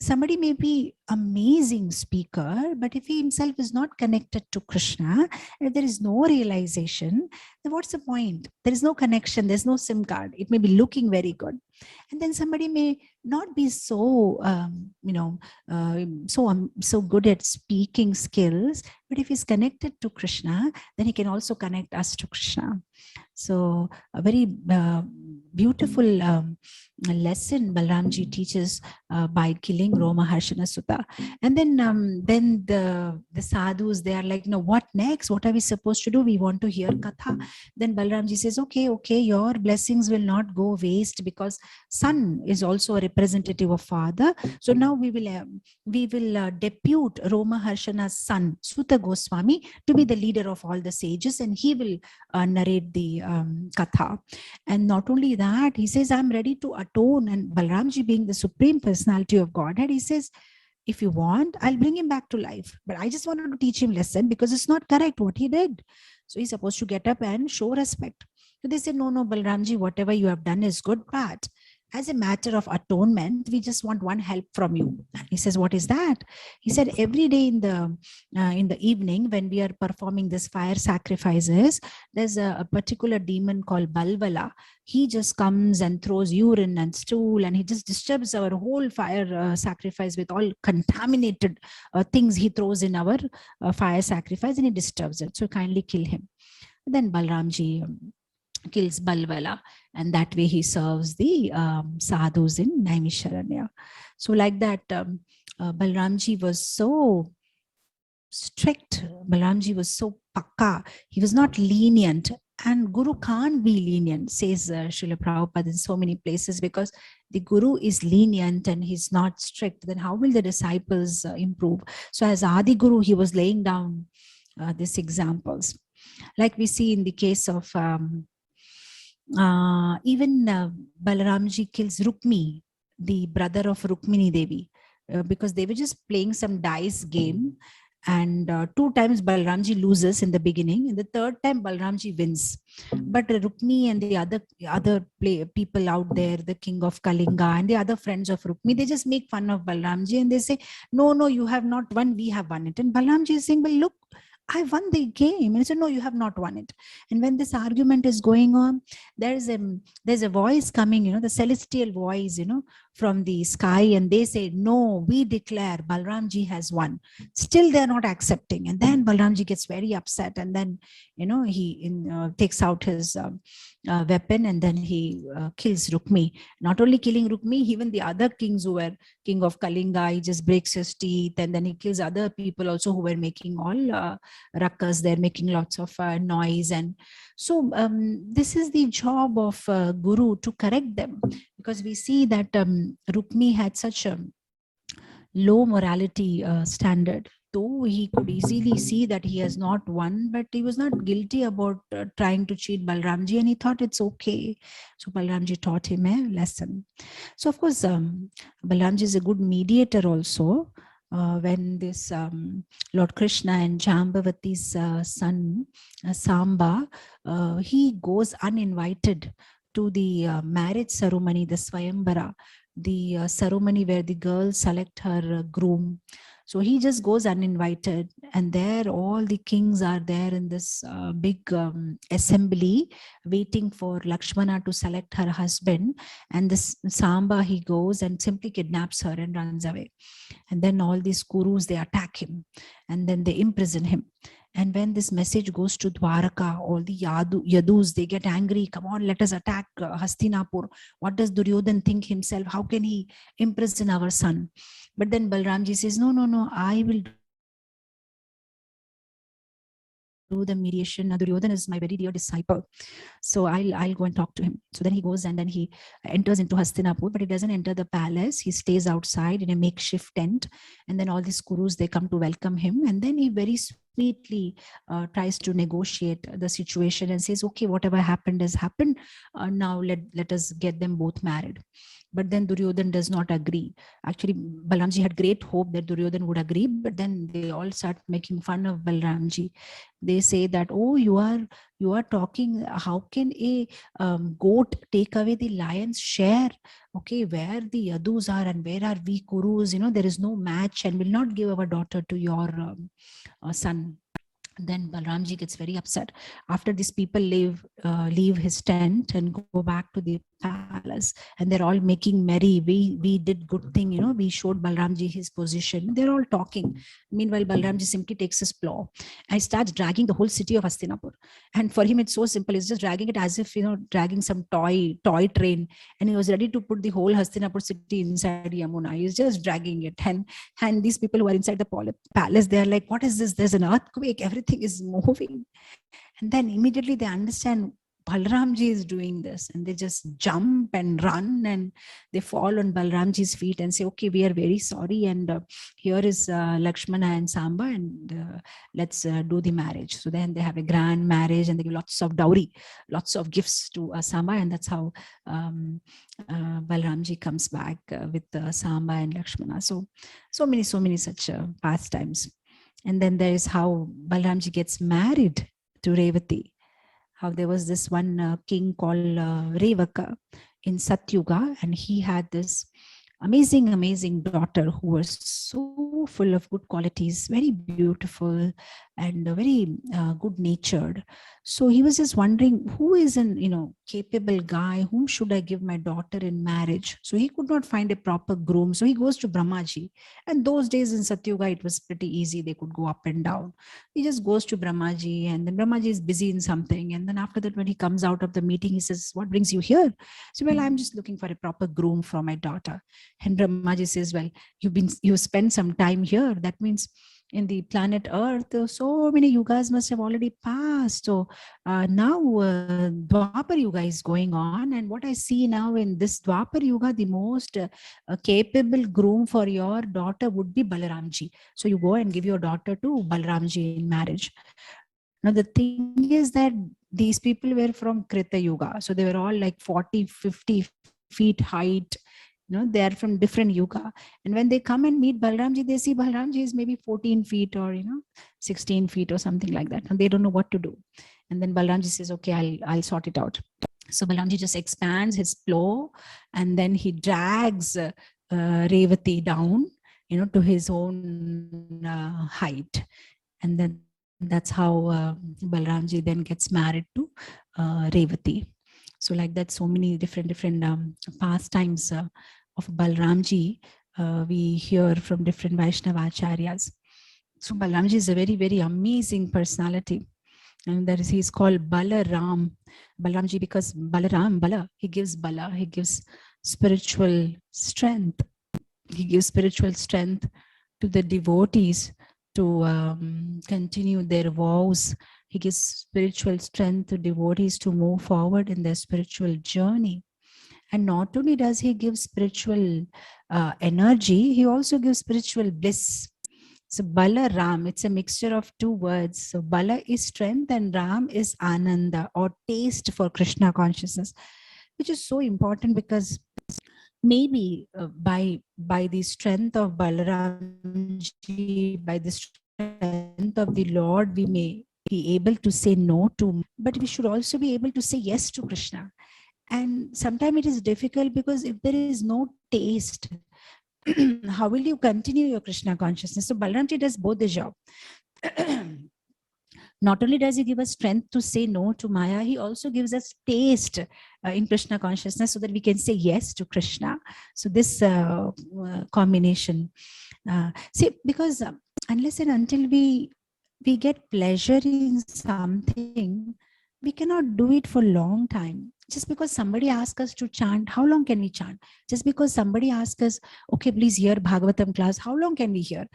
somebody may be amazing speaker, but if he himself is not connected to Krishna, if there is no realization, then what's the point? There is no connection, there's no SIM card. It may be looking very good. And then somebody may not be so, so good at speaking skills, but if he's connected to Krishna, then he can also connect us to Krishna. So a very beautiful lesson Balaramji teaches by killing Roma Harshana Sutta. And then the sadhus, they are like, what next? What are we supposed to do? We want to hear katha. Then Balaramji says, okay, your blessings will not go waste, because son is also a representative of father. So now we will depute Roma Harshana's son, Suta Goswami, to be the leader of all the sages, and he will narrate the katha. And not only that, he says, I'm ready to atone. And Balaramji, being the supreme personality of Godhead, he says, if you want, I'll bring him back to life. But I just wanted to teach him lesson, because it's not correct what he did. So he's supposed to get up and show respect. So they said, no, Balaramji, whatever you have done is good, but as a matter of atonement, we just want one help from you. And he says, what is that? He said, every day in the evening, when we are performing this fire sacrifices, there's a particular demon called Balvala. He just comes and throws urine and stool, and he just disturbs our whole fire sacrifice with all contaminated things he throws in our fire sacrifice, and he disturbs it. So kindly kill him. Then Balaramji kills Balvala, and that way he serves the sadhus in Naimisharanya. So like that, Balaramji was so strict. Balaramji was so pakka. He was not lenient. And Guru can't be lenient, says Srila Prabhupada in so many places, because the Guru is lenient and he's not strict. Then how will the disciples improve? So as Adi Guru, he was laying down these examples. Like we see in the case of even Balaramji kills Rukmi, the brother of Rukmini Devi, because they were just playing some dice game, and 2 times Balaramji loses in the beginning, and the 3rd time Balaramji wins. But Rukmi and the other people out there, the king of Kalinga and the other friends of Rukmi, they just make fun of Balaramji and they say, no, you have not won, we have won it. And Balaramji is saying, well, look, I won the game. And he said, no, you have not won it. And when this argument is going on, there's a voice coming, the celestial voice, from the sky, and they say, no, we declare Balramji has won. Still, they're not accepting. And then Balramji gets very upset, and then, he takes out his weapon, and then he kills Rukmi. Not only killing Rukmi, even the other kings who were king of Kalinga, he just breaks his teeth, and then he kills other people also who were making all ruckus. They're making lots of noise. And so this is the job of Guru, to correct them, because we see that Rukmi had such a low morality standard. Though he could easily see that he has not won, but he was not guilty about trying to cheat Balramji, and he thought it's okay. So Balramji taught him a lesson. So of course, Balramji is a good mediator also. When this Lord Krishna and Jambavati's son Samba, he goes uninvited to the marriage ceremony, the Swayambara, the ceremony where the girls select her groom. So he just goes uninvited, and there all the kings are there in this big assembly waiting for Lakshmana to select her husband. And this Samba, he goes and simply kidnaps her and runs away. And then all these Kurus, they attack him, and then they imprison him. And when this message goes to Dwaraka, all the Yadus, they get angry. Come on, let us attack Hastinapur. What does Duryodhan think himself? How can he imprison our son? But then Balramji says, no, I will through the mediation, Duryodhana is my very dear disciple. So I'll go and talk to him. So then he goes and then he enters into Hastinapur, but he doesn't enter the palace. He stays outside in a makeshift tent. And then all these Kurus, they come to welcome him. And then he very sweetly tries to negotiate the situation and says, okay, whatever happened has happened. Now let us get them both married. But then Duryodhan does not agree. Actually, Balaramji had great hope that Duryodhan would agree, but then they all start making fun of Balaramji. They say that, oh, you are talking, how can a goat take away the lion's share? Okay, where the Yadus are and where are we Kurus? There is no match and will not give our daughter to your son. Then Balramji gets very upset. After these people leave his tent and go back to the palace, and they're all making merry. We did good thing, we showed Balramji his position. They're all talking. Meanwhile, Balramji simply takes his plow and starts dragging the whole city of Hastinapur. And for him, it's so simple. He's just dragging it as if, dragging some toy train. And he was ready to put the whole Hastinapur city inside Yamuna. He's just dragging it. And these people who are inside the palace, they're like, what is this? There's an earthquake. Everything is moving. And then immediately they understand Balramji is doing this, and they just jump and run and they fall on Balramji's feet and say, okay, we are very sorry, and here is Lakshmana and Samba, and let's do the marriage. So then they have a grand marriage and they give lots of dowry, lots of gifts to Samba, and that's how Balramji comes back with Samba and Lakshmana. So many such pastimes. And then there is how Balramji gets married to Revati. How there was this one king called Revaka in Satyuga, and he had this amazing daughter who was so full of good qualities, very beautiful and very good natured. So he was just wondering, who is an capable guy, whom should I give my daughter in marriage? So he could not find a proper groom, so he goes to Brahmaji. And those days in Satyuga, it was pretty easy, they could go up and down. He just goes to Brahmaji, and then Brahmaji is busy in something, and then after that, when he comes out of the meeting, he says, what brings you here? So, well, I'm just looking for a proper groom for my daughter. And Brahmaji says, well, you spent some time here. That means in the planet Earth, so many yugas must have already passed. So now Dwapar Yuga is going on. And what I see now in this Dwapar Yuga, the most capable groom for your daughter would be Balaramji. So you go and give your daughter to Balaramji in marriage. Now, the thing is that these people were from Krita Yuga. So they were all like 40, 50 feet height. They are from different yuga. And when they come and meet Balramji, they see Balramji is maybe 14 feet or, 16 feet or something like that. And they don't know what to do. And then Balramji says, okay, I'll sort it out. So Balramji just expands his plow, and then he drags Revati down, to his own height. And then that's how Balramji then gets married to Revati. So like that, so many different pastimes of Balramji we hear from different Vaishnava acharyas. So Balramji is a very, very amazing personality. And he's called Balaram. Balramji, because Bala, he gives Bala, he gives spiritual strength. He gives spiritual strength to the devotees to continue their vows. He gives spiritual strength to devotees to move forward in their spiritual journey. And not only does he give spiritual energy, he also gives spiritual bliss. So Bala Ram, it's a mixture of two words. So Bala is strength and Ram is Ananda, or taste for Krishna consciousness, which is so important, because maybe by the strength of Balaramji, by the strength of the Lord, we may be able to say no to, but we should also be able to say yes to Krishna. And sometimes it is difficult, because if there is no taste, how will you continue your Krishna consciousness? So Balaramji does both the job. Not only does he give us strength to say no to Maya, he also gives us taste in Krishna consciousness, so that we can say yes to Krishna. So this combination, see, because unless and until we get pleasure in something, we cannot do it for a long time. Just because somebody asks us to chant, how long can we chant? Just because somebody asks us, okay, please hear Bhagavatam class, how long can we hear?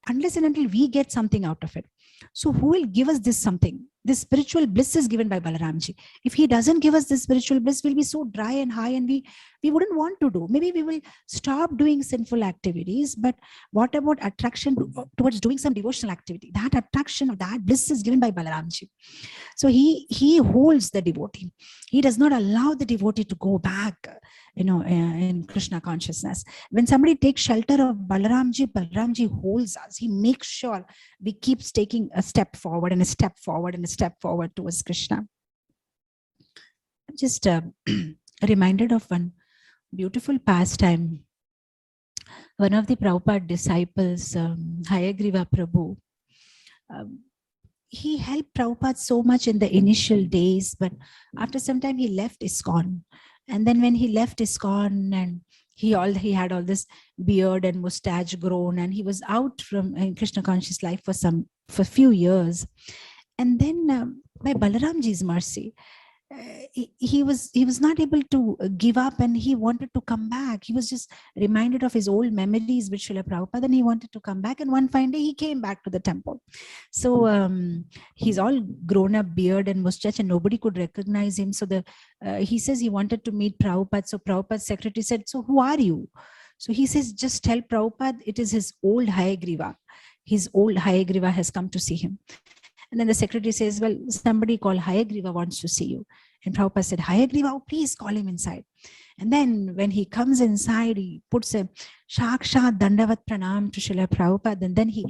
Unless and until we get something out of it. So who will give us this something? This spiritual bliss is given by Balaramji. If he doesn't give us this spiritual bliss, we'll be so dry and high, and we wouldn't want to do. Maybe we will stop doing sinful activities. But what about attraction towards doing some devotional activity? That attraction or that bliss is given by Balaramji. So he holds the devotee. He does not allow the devotee to go back, in Krishna consciousness. When somebody takes shelter of Balaramji, Balaramji holds us. He makes sure we keep taking a step forward and a step forward and a step forward towards Krishna. I'm just reminded of one beautiful pastime. One of the Prabhupada disciples, Hayagriva Prabhu, he helped Prabhupada so much in the initial days, but after some time he left ISKCON. And then when he left ISKCON, and he had all this beard and mustache grown, and he was out from Krishna conscious life for a few years. And then by Balaramji's mercy, he was not able to give up, and he wanted to come back. He was just reminded of his old memories with Srila Prabhupada, and he wanted to come back. And one fine day he came back to the temple. So he's all grown up beard and mustache, and nobody could recognize him. So he says he wanted to meet Prabhupada. So Prabhupada's secretary said, "So who are you?" So he says, "Just tell Prabhupada it is his old Hayagriva. His old Hayagriva has come to see him." And then the secretary says, "Well, somebody called Hayagriva wants to see you." And Prabhupada said, "Hayagriva, oh, please call him inside." And then when he comes inside, he puts a Shakshat Dandavat Pranam to Srila Prabhupada, and then he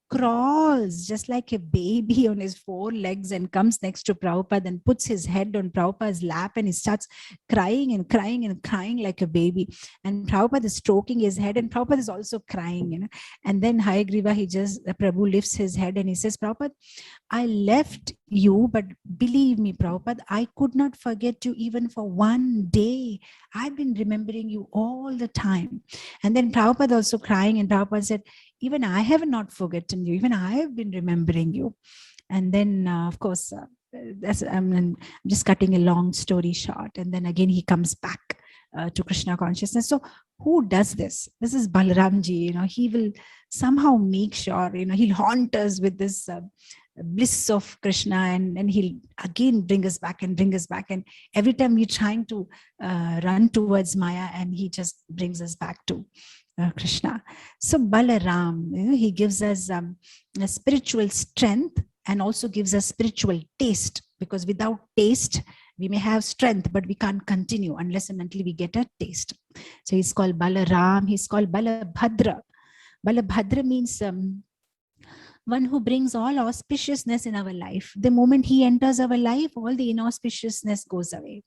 crawls just like a baby on his 4 legs and comes next to Prabhupada and puts his head on Prabhupada's lap, and he starts crying and crying and crying like a baby. And Prabhupada is stroking his head, and Prabhupada is also crying, And then Hayagriva, Prabhu lifts his head and he says, "Prabhupada, I left you, but believe me, Prabhupada, I could not forget you even for one day. I've been remembering you all the time." And then Prabhupada also crying, and Prabhupada said, "Even I have not forgotten you. Even I have been remembering you." And then, of course, I'm just cutting a long story short. And then again, he comes back to Krishna consciousness. So who does this? This is Balaramji. He will somehow make sure, he'll haunt us with this bliss of Krishna, and he'll again bring us back and bring us back. And every time we're trying to run towards Maya, and he just brings us back to Krishna. So Balaram, he gives us a spiritual strength, and also gives us spiritual taste, because without taste, we may have strength, but we can't continue unless and until we get a taste. So he's called Balaram. He's called Balabhadra. Balabhadra means one who brings all auspiciousness in our life. The moment he enters our life, all the inauspiciousness goes away.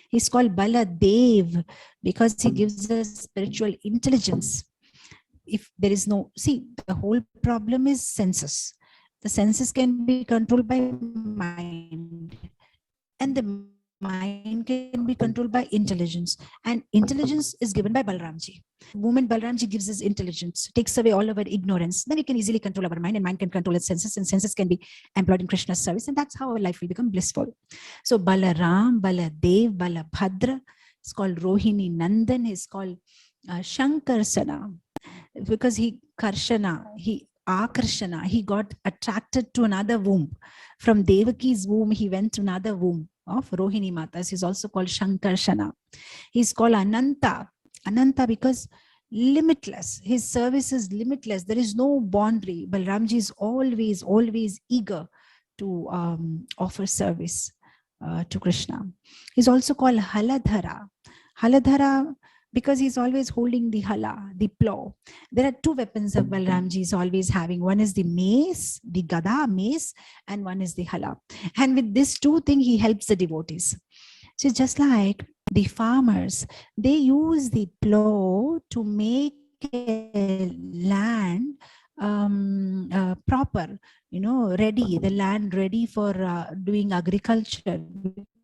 He's called Baladev because he gives us spiritual intelligence. If there is the whole problem is senses. The senses can be controlled by mind, and the mind can be controlled by intelligence, and intelligence is given by Balaramji. The moment Balaramji gives us intelligence, takes away all our ignorance, then we can easily control our mind, and mind can control its senses, and senses can be employed in Krishna's service, and that's how our life will become blissful. So Balaram, Baladev, Balabhadra is called Rohini Nandan. He's called Shankarsana because he Akarshana, he got attracted to another womb. From Devaki's womb, he went to another womb of Rohini Matas. He's also called Shankarshana. He's called Ananta. Ananta because limitless. His service is limitless. There is no boundary. Balramji is always eager to offer service to Krishna. He's also called Haladhara. Haladhara because he's always holding the hala, the plow. There are 2 weapons that Balramji is always having. One is the mace, the gada, mace, and one is the hala. And with this 2 things, he helps the devotees. So just like the farmers, they use the plow to make a land proper, ready, the land ready for doing agriculture.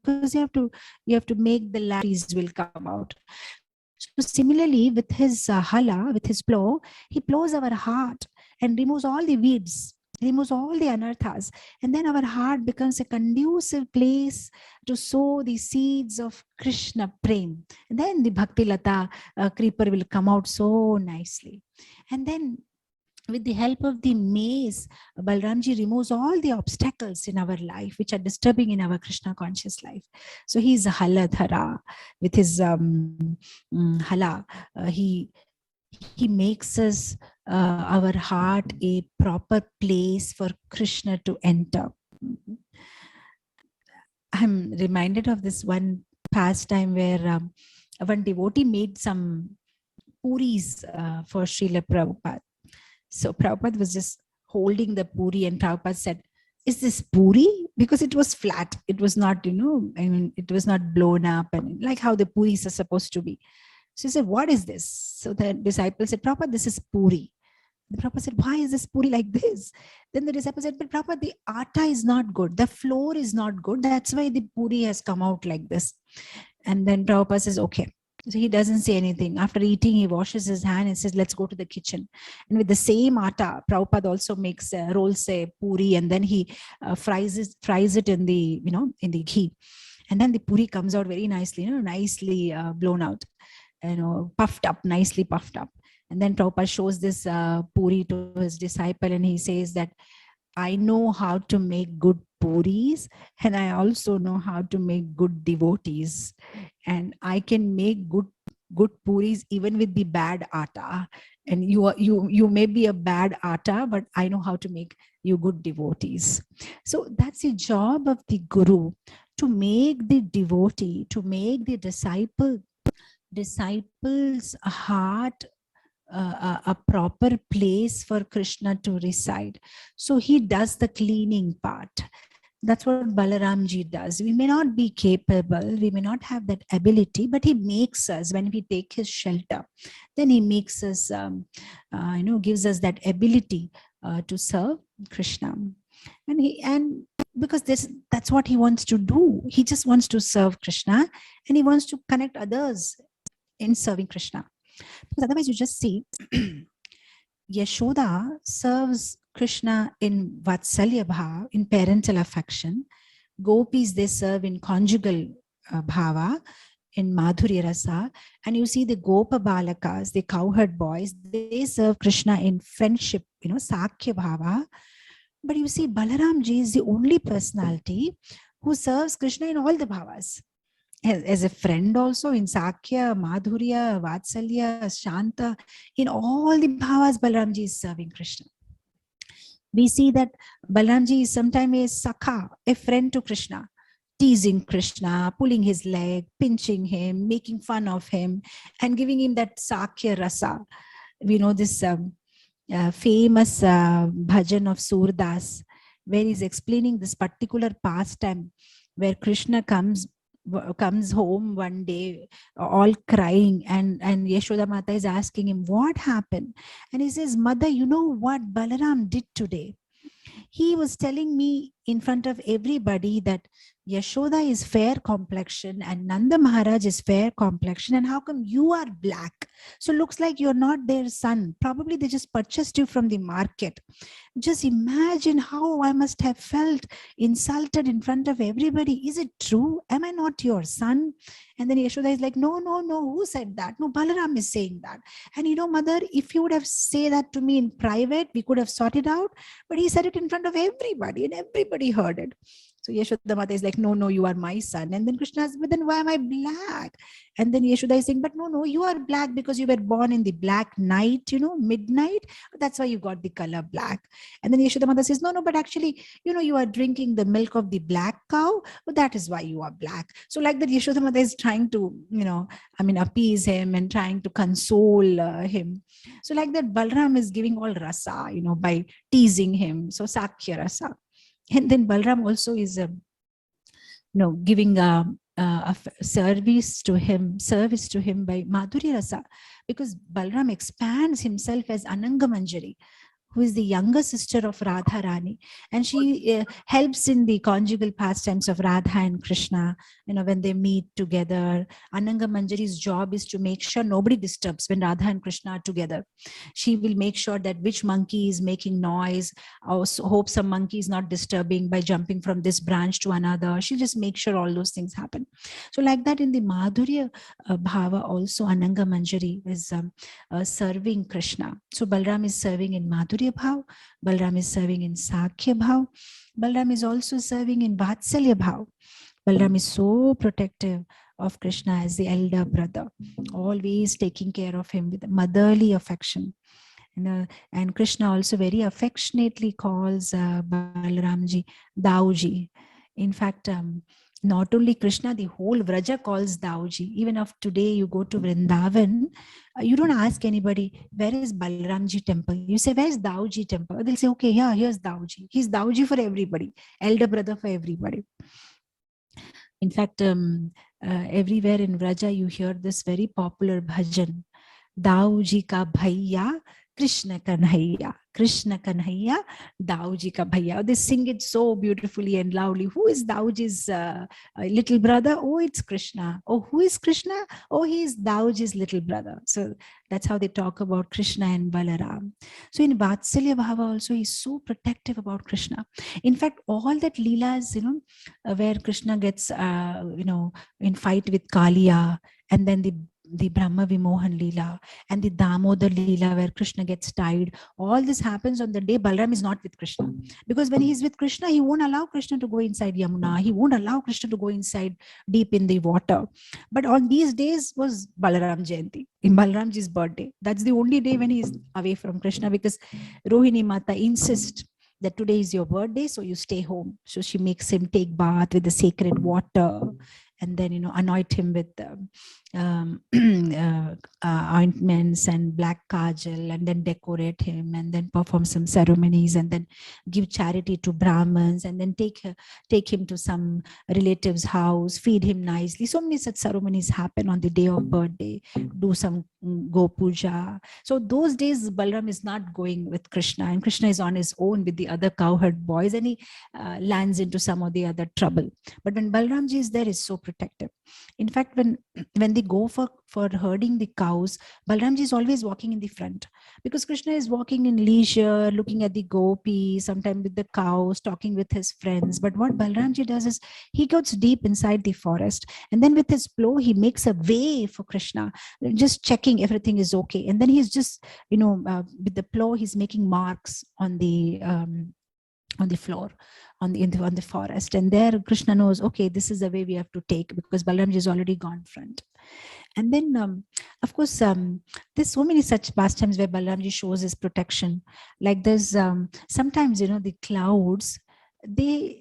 Because you have to make the land, trees will come out. So similarly, with his hala, with his plow, he plows our heart and removes all the weeds, removes all the anarthas. And then our heart becomes a conducive place to sow the seeds of Krishna Prem. And then the Bhakti Lata creeper will come out so nicely. And then with the help of the mace, Balramji removes all the obstacles in our life which are disturbing in our Krishna conscious life. So he is a Haladhara with his hala. He makes us our heart a proper place for Krishna to enter. I'm reminded of this one pastime where one devotee made some puris for Srila Prabhupada. So Prabhupada was just holding the puri, and Prabhupada said, "Is this puri?" Because it was flat. It was not, it was not blown up and like how the puris are supposed to be. So he said, "What is this?" So the disciple said, "Prabhupada, this is puri." The Prabhupada said, "Why is this puri like this?" Then the disciple said, "But Prabhupada, the atta is not good. The flour is not good. That's why the puri has come out like this." And then Prabhupada says, "Okay." So he doesn't say anything. After eating, he washes his hand and says, "Let's go to the kitchen." And with the same atta, Prabhupada also makes rolls a puri, and then he fries it in the in the ghee, and then the puri comes out very nicely, nicely blown out, puffed up, nicely puffed up. And then Prabhupada shows this puri to his disciple, and he says that, "I know how to make good puris, and I also know how to make good devotees, and I can make good puris even with the bad atta. And you may be a bad atta, but I know how to make you good devotees." So that's the job of the guru, to make the devotee, to make the disciple's heart a proper place for Krishna to reside. So he does the cleaning part. That's what Balaramji does. We may not be capable, we may not have that ability, but he makes us, when we take his shelter, then he makes us, gives us that ability to serve Krishna. And because that's what he wants to do. He just wants to serve Krishna, and he wants to connect others in serving Krishna. Because otherwise you just see Yashoda serves Krishna in Vatsalya Bhava, in parental affection. Gopis, they serve in conjugal bhava, in Madhurya Rasa. And you see the Gopa Balakas, the cowherd boys, they serve Krishna in friendship, Sakya Bhava. But you see, Balaramji is the only personality who serves Krishna in all the bhavas. As a friend also, in Sakya, Madhurya, Vatsalya, Shanta, in all the bhavas, Balaramji is serving Krishna. We see that Balaramji is sometimes a sakha, a friend to Krishna, teasing Krishna, pulling his leg, pinching him, making fun of him, and giving him that Sakya rasa. We know this famous bhajan of Surdas, where he's explaining this particular pastime, where Krishna comes home one day all crying, and Yashoda Mata is asking him what happened, and he says, "Mother, you know what Balaram did today? He was telling me in front of everybody that Yashoda is fair complexion and Nanda Maharaj is fair complexion, and how come you are black? So looks like you're not their son. Probably they just purchased you from the market." Just imagine how I must have felt insulted in front of everybody. Is it true? Am I not your son? And then Yashoda is like, "No, no, no. Who said that? No, Balaram is saying that." And mother, if you would have said that to me in private, we could have sorted out. But he said it in front of everybody, and everybody heard it. So Yashoda Mata is like, "No, no, you are my son." And then Krishna says, "But then why am I black?" And then Yashoda is saying, "But no, no, you are black because you were born in the black night, midnight. That's why you got the color black." And then Yashoda Mata says, "No, no, but actually, you are drinking the milk of the black cow. But that is why you are black." So like that, Yashoda Mata is trying to, appease him and trying to console him. So like that, Balram is giving all rasa, by teasing him. So Sakya rasa. And then Balram also is, giving a service to him by Madhurya Rasa, because Balram expands himself as Ananga Manjari, who is the younger sister of Radha Rani, and she helps in the conjugal pastimes of Radha and Krishna. When they meet together, Ananga Manjari's job is to make sure nobody disturbs when Radha and Krishna are together. She will make sure that which monkey is making noise, or hope some monkey is not disturbing by jumping from this branch to another. She'll just make sure all those things happen. So like that, in the Madhurya Bhava also, Ananga Manjari is serving Krishna. So Balram is serving in Madhurya Bhav, Balram is serving in Sakhya Bhav, Balram is also serving in Vatsalya Bhav. Balram is so protective of Krishna as the elder brother, always taking care of him with motherly affection. And Krishna also very affectionately calls Balaramji Dauji. In fact, not only Krishna, the whole Vraja calls Dauji. Even of today, you go to Vrindavan, you don't ask anybody, where is Balaramji temple? You say, where is Dauji temple? They'll say, okay, yeah, here's Dauji. He's Dauji for everybody, elder brother for everybody. In fact, everywhere in Vraja, you hear this very popular bhajan, Dauji ka bhaiya, Krishna Kanhaiya, Krishna Kanhaiya, Dauji ka bhaiya. They sing it so beautifully and loudly. Who is Dauji's little brother? Oh, it's Krishna. Oh, who is Krishna? Oh, he is Dauji's little brother. So that's how they talk about Krishna and Balaram. So in Vatsalya Bhava also, he's so protective about Krishna. In fact, all that Leelas, where Krishna gets, in fight with Kaliya, and then the Brahma Vimohan Leela and the Damodar Leela where Krishna gets tied. All this happens on the day Balaram is not with Krishna. Because when he's with Krishna, he won't allow Krishna to go inside Yamuna. He won't allow Krishna to go inside deep in the water. But on these days was Balaram Jayanti, in Balaramji's birthday. That's the only day when he's away from Krishna, because Rohini Mata insists that today is your birthday, so you stay home. So she makes him take bath with the sacred water, and then anoint him with ointments and black kajal, and then decorate him, and then perform some ceremonies, and then give charity to Brahmins, and then take him to some relative's house, feed him nicely. So many such ceremonies happen on the day of birthday. Do some go puja. So those days Balaram is not going with Krishna, and Krishna is on his own with the other cowherd boys, and he lands into some of the other trouble. But when Balaramji is there, he's so protective. In fact, when they go for herding the cows, Balaramji is always walking in the front, because Krishna is walking in leisure, looking at the gopis, sometimes with the cows, talking with his friends. But what Balaramji does is he goes deep inside the forest, and then with his plow he makes a way for Krishna, just checking everything is okay. And then he's just with the plow he's making marks on the floor, on the forest, and there Krishna knows, okay, this is the way we have to take, because Balaramji is already gone front. And then of course there's so many such pastimes where Balaramji shows his protection. Like there's sometimes the clouds, they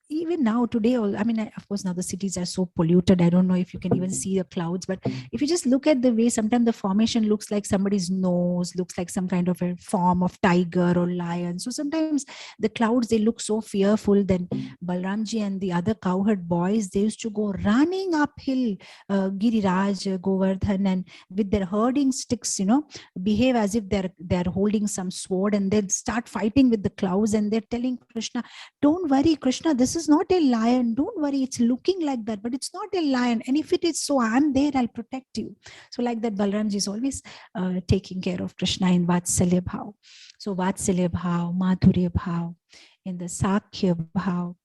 even now today, of course now the cities are so polluted, I don't know if you can even see the clouds, but if you just look at the way sometimes the formation looks like somebody's nose, looks like some kind of a form of tiger or lion. So sometimes the clouds, they look so fearful. Then Balramji and the other cowherd boys, they used to go running uphill Giriraj, Govardhan, and with their herding sticks, behave as if they're holding some sword, and they'll start fighting with the clouds, and they're telling Krishna, don't worry Krishna, this is not a lion, don't worry, it's looking like that, but it's not a lion, and if it is so, I'm there, I'll protect you. So like that, Balaramji is always taking care of Krishna in Vatsalya Bhav. So Vatsalya Bhav, Madhurya Bhav, in the Sakhya Bhav,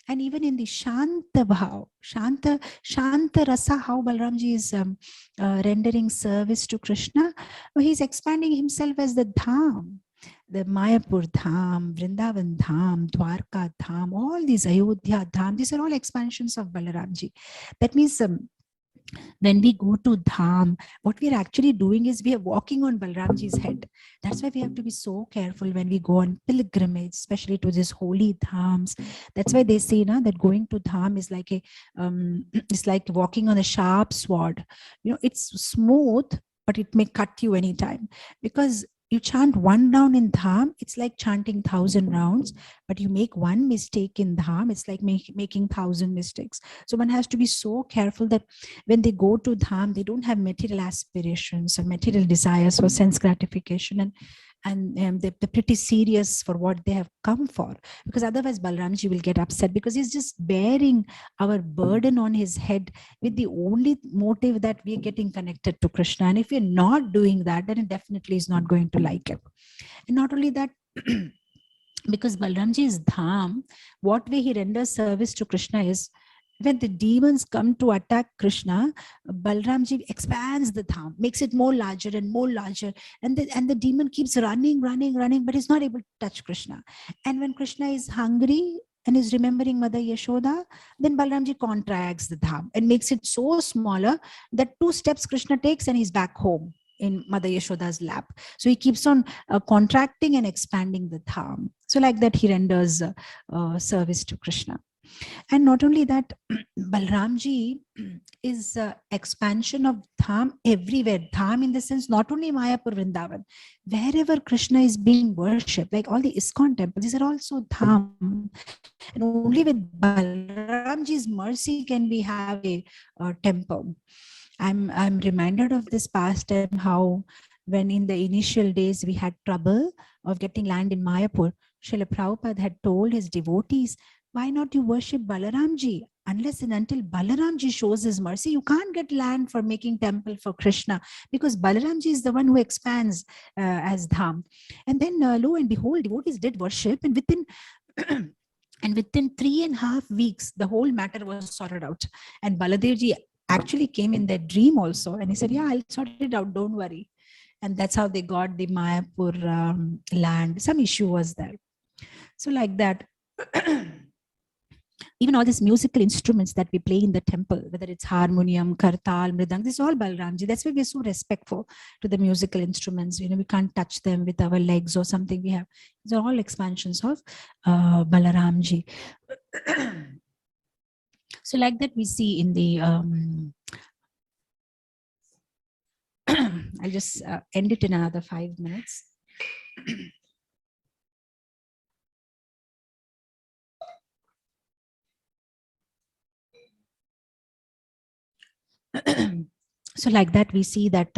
and even in the Shanta Bhav, Shanta Rasa, how Balaramji is rendering service to Krishna. He's expanding himself as the Dham, the Mayapur Dham, Vrindavan Dham, Dwarka Dham, all these Ayodhya Dham, these are all expansions of Balaramji. That means when we go to Dham, what we are actually doing is we are walking on Balaramji's head. That's why we have to be so careful when we go on pilgrimage, especially to these holy Dhams. That's why they say that going to Dham is like it's like walking on a sharp sword. It's smooth, but it may cut you anytime, because you chant one round in Dham, it's like chanting 1,000 rounds, but you make one mistake in Dham, it's like making 1,000 mistakes. So one has to be so careful that when they go to Dham, they don't have material aspirations or material desires for sense gratification. and they're pretty serious for what they have come for, because otherwise Balaramji will get upset, because he's just bearing our burden on his head with the only motive that we are getting connected to Krishna. And if we're not doing that, then it definitely is not going to like it. And not only that, because Balramji is Dham, what way he renders service to Krishna is, when the demons come to attack Krishna, Balramji expands the Dham, makes it more larger and more larger. And the demon keeps running, but he's not able to touch Krishna. And when Krishna is hungry and is remembering Mother Yashoda, then Balramji contracts the Dham and makes it so smaller that 2 steps Krishna takes and he's back home in Mother Yashoda's lap. So he keeps on contracting and expanding the Dham. So like that, he renders service to Krishna. And not only that, Balramji is expansion of Dham everywhere. Dham in the sense, not only Mayapur, Vrindavan, wherever Krishna is being worshipped, like all the ISKCON temples, these are also Dham. And only with Balramji's mercy can we have a temple. I'm reminded of this past time, how when in the initial days we had trouble of getting land in Mayapur, Srila Prabhupada had told his devotees, why not you worship Balaramji? Unless and until Balaramji shows his mercy, you can't get land for making temple for Krishna, because Balaramji is the one who expands as Dham. And then lo and behold, devotees did worship, and within and within 3.5 weeks, the whole matter was sorted out. And Baladevji actually came in their dream also, and he said, yeah, I'll sort it out, don't worry. And that's how they got the Mayapur land. Some issue was there. So like that, even all these musical instruments that we play in the temple, whether it's harmonium, kartal, mridang, this is all Balaramji. That's why we're so respectful to the musical instruments. We can't touch them with our legs or something. These are all expansions of Balaramji. So like that, we see in the I'll just end it in another 5 minutes. So like that, we see that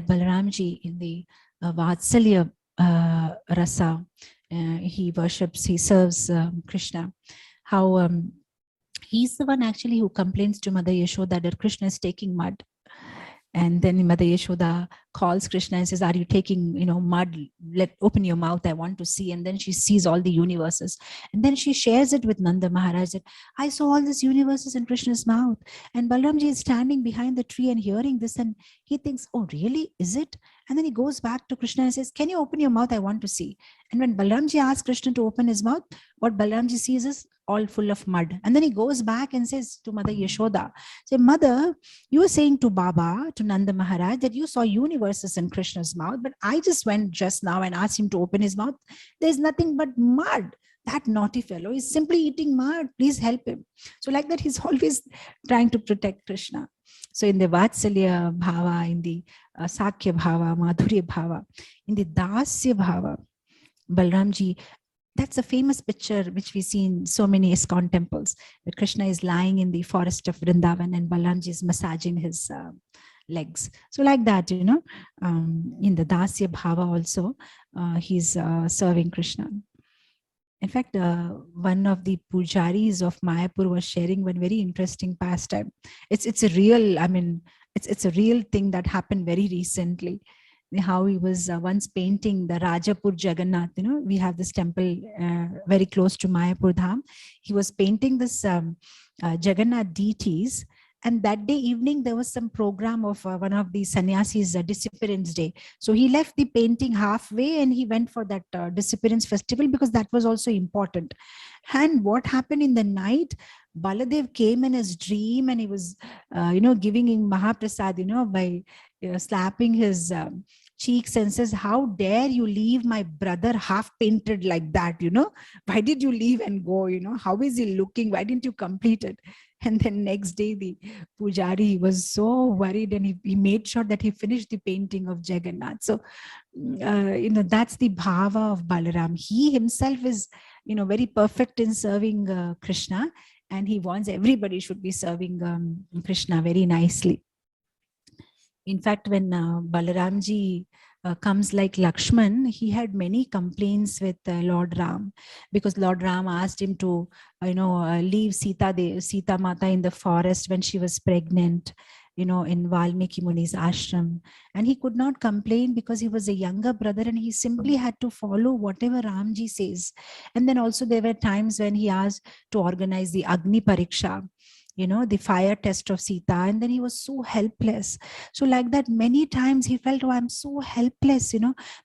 Balaramji in the Vatsalya rasa, he worships, he serves Krishna. How he's the one actually who complains to Mother Yashoda that Krishna is taking mud. And then Mother Yashoda calls Krishna and says, are you taking, mud? Open your mouth, I want to see. And then she sees all the universes. And then she shares it with Nanda Maharaj that, I saw all these universes in Krishna's mouth. And Balaramji is standing behind the tree and hearing this. And he thinks, oh, really? Is it? And then he goes back to Krishna and says, can you open your mouth? I want to see. And when Balaramji asks Krishna to open his mouth, what Balaramji sees is all full of mud. And then he goes back and says to Mother Yashoda, say, Mother, you were saying to Baba, to Nanda Maharaj, that you saw universes in Krishna's mouth, but I just went just now and asked him to open his mouth. There's nothing but mud. That naughty fellow is simply eating mud. Please help him. So like that, he's always trying to protect Krishna. So in the Vatsalya Bhava, in the Sakya Bhava, Madhurya Bhava, in the Dasya Bhava, Balaramji, that's a famous picture which we see in so many ISKCON temples, where Krishna is lying in the forest of Vrindavan and Balaramji is massaging his legs. So like that, in the Dasya Bhava also, he's serving Krishna. In fact, one of the pujaris of Mayapur was sharing one very interesting pastime. It's a real, it's a real thing that happened very recently. How he was once painting the Rajapur Jagannath. We have this temple very close to Mayapur Dham. He was painting this Jagannath deities. And that day evening, there was some program of one of the sannyasis, Disappearance Day. So he left the painting halfway and he went for that Disappearance Festival, because that was also important. And what happened in the night, Baladev came in his dream and he was, giving him Mahaprasad, by slapping his cheeks and says, how dare you leave my brother half painted like that? Why did you leave and go? How is he looking? Why didn't you complete it? And then next day, the pujari was so worried and he made sure that he finished the painting of Jagannath. So, that's the bhava of Balaram. He himself is, very perfect in serving Krishna, and he wants everybody should be serving Krishna very nicely. In fact, when Balaramji comes like Lakshman, he had many complaints with Lord Ram, because Lord Ram asked him to, leave Sita Mata in the forest when she was pregnant, in Valmiki Muni's ashram. And he could not complain because he was a younger brother and he simply had to follow whatever Ramji says. And then also there were times when he asked to organize the Agni Pariksha, the fire test of Sita, and then he was so helpless. So like that, many times he felt, oh, I'm so helpless,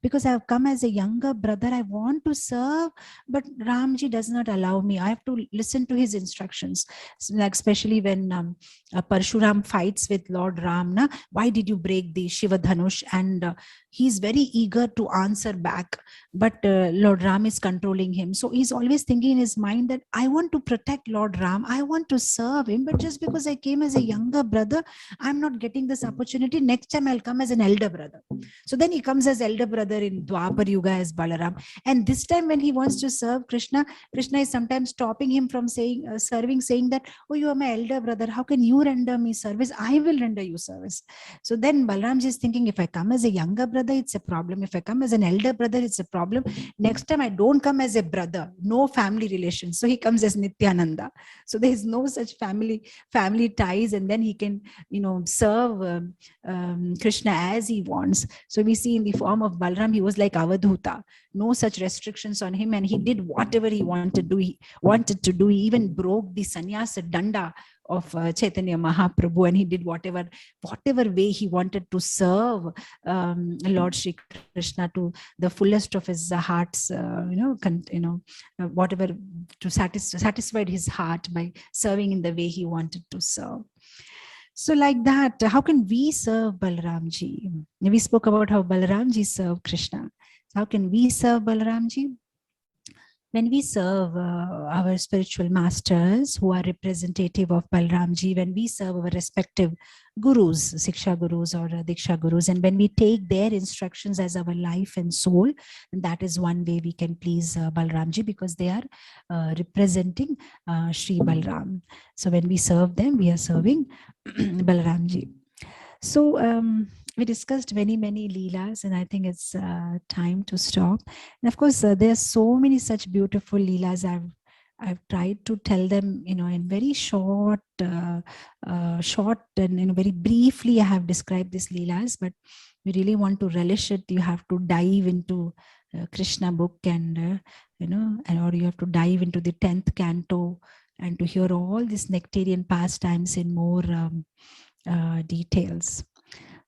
because I've come as a younger brother. I want to serve, but Ramji does not allow me. I have to listen to his instructions. So, like especially when Parshuram fights with Lord Ram, why did you break the Shiva Dhanush? And he's very eager to answer back, but Lord Ram is controlling him. So he's always thinking in his mind that I want to protect Lord Ram, I want to serve him, but just because I came as a younger brother, I'm not getting this opportunity. Next time I'll come as an elder brother. So then he comes as elder brother in Dwapar Yuga as Balaram. And this time when he wants to serve Krishna, Krishna is sometimes stopping him from serving, saying that, oh, you are my elder brother. How can you render me service? I will render you service. So then Balaram is thinking, if I come as a younger brother, it's a problem. If I come as an elder brother, it's a problem. Next time I don't come as a brother, no family relations. So he comes as Nityananda. So there is no such family ties, and then he can serve Krishna as he wants. So we see in the form of Balaram, he was like Avadhuta, no such restrictions on him, and he did whatever he wanted to do. He even broke the sannyasa danda of Chaitanya Mahaprabhu, and he did whatever way he wanted to serve Lord Shri Krishna to the fullest of his heart's whatever, to satisfied his heart by serving in the way he wanted to serve. So like that, how can we serve Balaramji? We spoke about how Balaramji served Krishna. So how can we serve Balaramji? When we serve our spiritual masters who are representative of Balaramji, when we serve our respective gurus, Siksha gurus or Diksha gurus, and when we take their instructions as our life and soul, and that is one way we can please Balaramji, because they are representing Sri Balaram. So when we serve them, we are serving Balaramji. So we discussed many leelas, and I think it's time to stop. And of course, there are so many such beautiful leelas. I've tried to tell them, in very short and very briefly. I have described these leelas, but we really want to relish it. You have to dive into Krishna book, and or you have to dive into the 10th canto, and to hear all these nectarian pastimes in more details.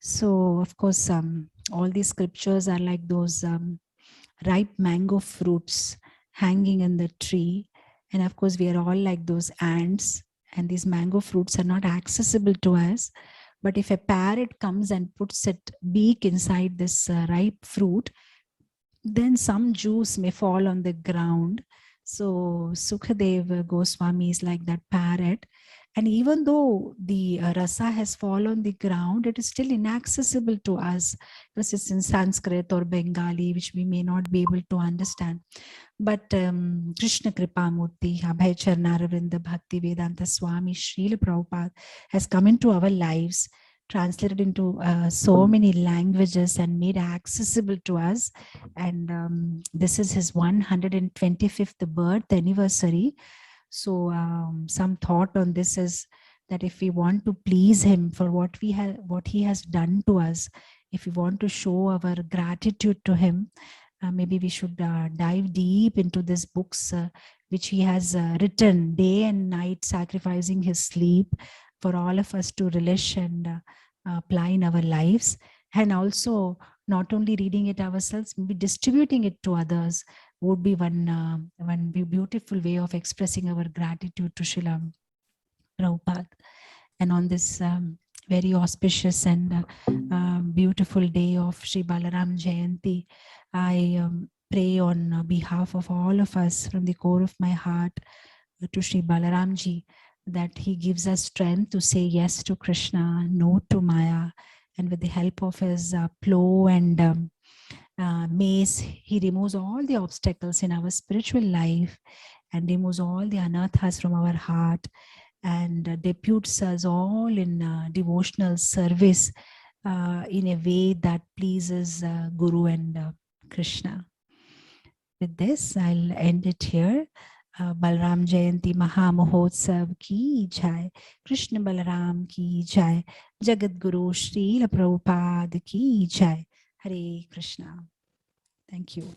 So of course, all these scriptures are like those ripe mango fruits hanging in the tree, and of course we are all like those ants, and these mango fruits are not accessible to us. But if a parrot comes and puts its beak inside this ripe fruit, then some juice may fall on the ground. So Sukhadev Goswami is like that parrot. And even though the rasa has fallen on the ground, it is still inaccessible to us because it's in Sanskrit or Bengali, which we may not be able to understand. But Krishna Kripamurti, Abhay Charnaravinda Bhakti Vedanta Swami Srila Prabhupada has come into our lives, translated into so many languages and made accessible to us. And this is his 125th birth anniversary. So some thought on this is that if we want to please him for what he has done to us, if we want to show our gratitude to him, maybe we should dive deep into these books which he has written day and night, sacrificing his sleep for all of us to relish and apply in our lives. And also not only reading it ourselves, maybe distributing it to others would be one beautiful way of expressing our gratitude to Srila Prabhupada. And on this very auspicious and beautiful day of Sri Balaram Jayanti, I pray on behalf of all of us from the core of my heart to Sri Balaramji, that he gives us strength to say yes to Krishna, no to Maya, and with the help of his plow and mace, he removes all the obstacles in our spiritual life and removes all the anarthas from our heart, and deputes us all in devotional service in a way that pleases Guru and Krishna. With this, I'll end it here. Balaram Jayanti Maha Mahotsav ki jai, Krishna Balaram ki jai, Jagat Guru Srila Prabhupada ki jai. Hare Krishna. Thank you.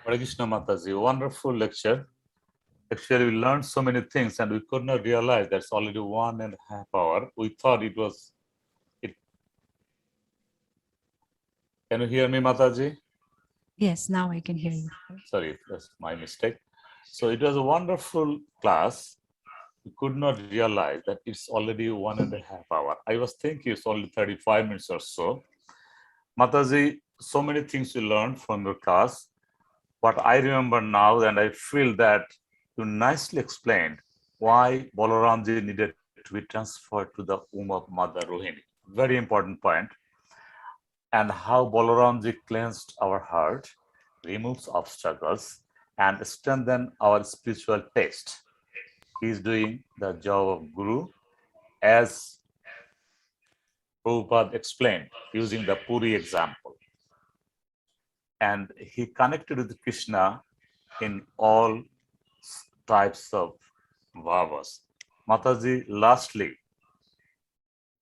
Hare Krishna Mataji, wonderful lecture. Actually, we learned so many things and we could not realize that's already 1.5 hours. We thought it was. Can you hear me, Mataji? Yes, now I can hear you. Sorry, that's my mistake. So it was a wonderful class. We could not realize that it's already 1.5 hours. I was thinking it's only 35 minutes or so. Mataji, so many things we learned from your class. What I remember now, and I feel that you nicely explained why Balaramji needed to be transferred to the womb of Mother Rohini. Very important point. And how Balaramji cleansed our heart, removes obstacles, and strengthens our spiritual taste. He is doing the job of Guru as Prabhupada explained using the Puri example. And he connected with Krishna in all types of bhavas. Mataji, lastly,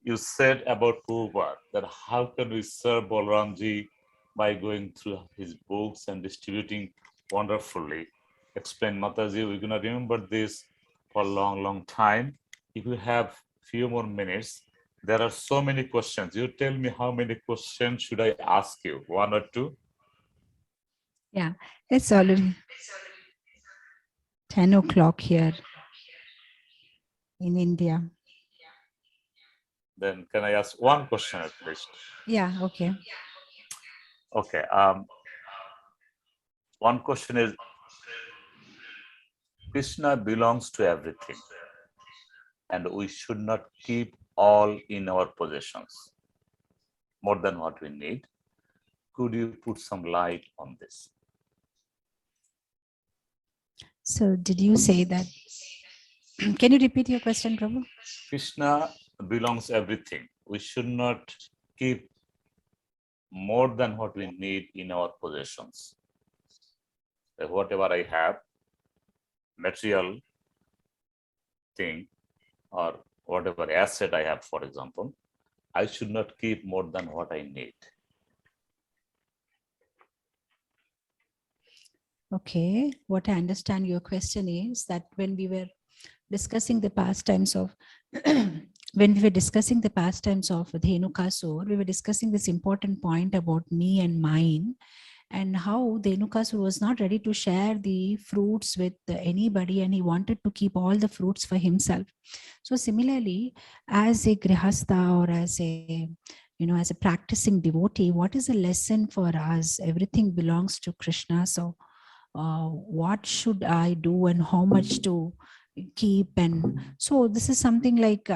you said about Prabhupada that how can we serve Balaramji by going through his books and distributing wonderfully. Explain, Mataji, we're going to remember this for a long, long time. If you have few more minutes, there are so many questions. You tell me how many questions should I ask you? 1 or 2? Yeah, it's already 10 o'clock here in India. Then can I ask one question at least? Yeah, okay. Okay. One question is, Krishna belongs to everything, and we should not keep all in our possessions more than what we need. Could you put some light on this? So did you say that? Can you repeat your question, Prabhu? Krishna belongs everything. We should not keep more than what we need in our possessions. Whatever I have, material thing or whatever asset I have, for example, I should not keep more than what I need. Okay, what I understand your question is that when we were discussing the pastimes of when we were discussing the pastimes of Dhenukasur, we were discussing this important point about me and mine, and how Dhenukasur was not ready to share the fruits with anybody, and he wanted to keep all the fruits for himself. So similarly, as a grihastha or as a as a practicing devotee, what is a lesson for us? Everything belongs to Krishna. So what should I do and how much to keep? And so this is something like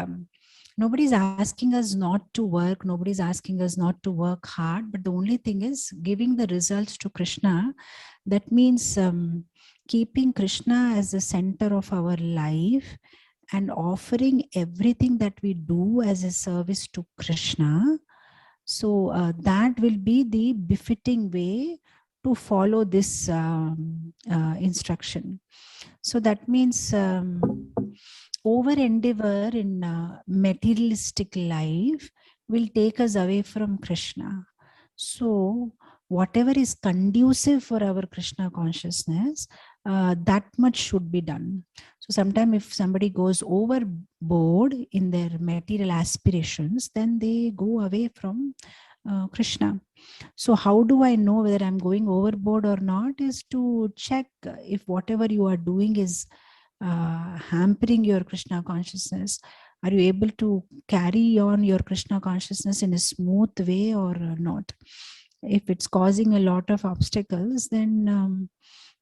nobody's asking us not to work, nobody's asking us not to work hard, but the only thing is giving the results to Krishna. That means keeping Krishna as the center of our life and offering everything that we do as a service to Krishna. So that will be the befitting way to follow this instruction. So that means over endeavor in materialistic life will take us away from Krishna. So whatever is conducive for our Krishna consciousness, that much should be done. So sometimes if somebody goes overboard in their material aspirations, then they go away from Krishna. So how do I know whether I'm going overboard or not? Is to check if whatever you are doing is hampering your Krishna consciousness. Are you able to carry on your Krishna consciousness in a smooth way or not? If it's causing a lot of obstacles, then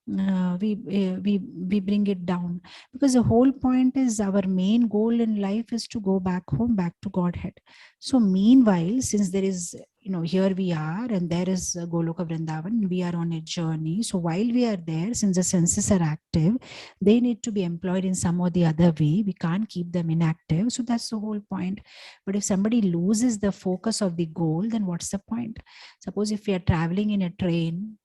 we bring it down, because the whole point is our main goal in life is to go back home, back to Godhead. So meanwhile, since there is, here we are and there is Goloka Vrindavan, we are on a journey. So while we are there, since the senses are active, they need to be employed in some or the other way. We can't keep them inactive. So that's the whole point. But if somebody loses the focus of the goal, then what's the point? Suppose if we are traveling in a train,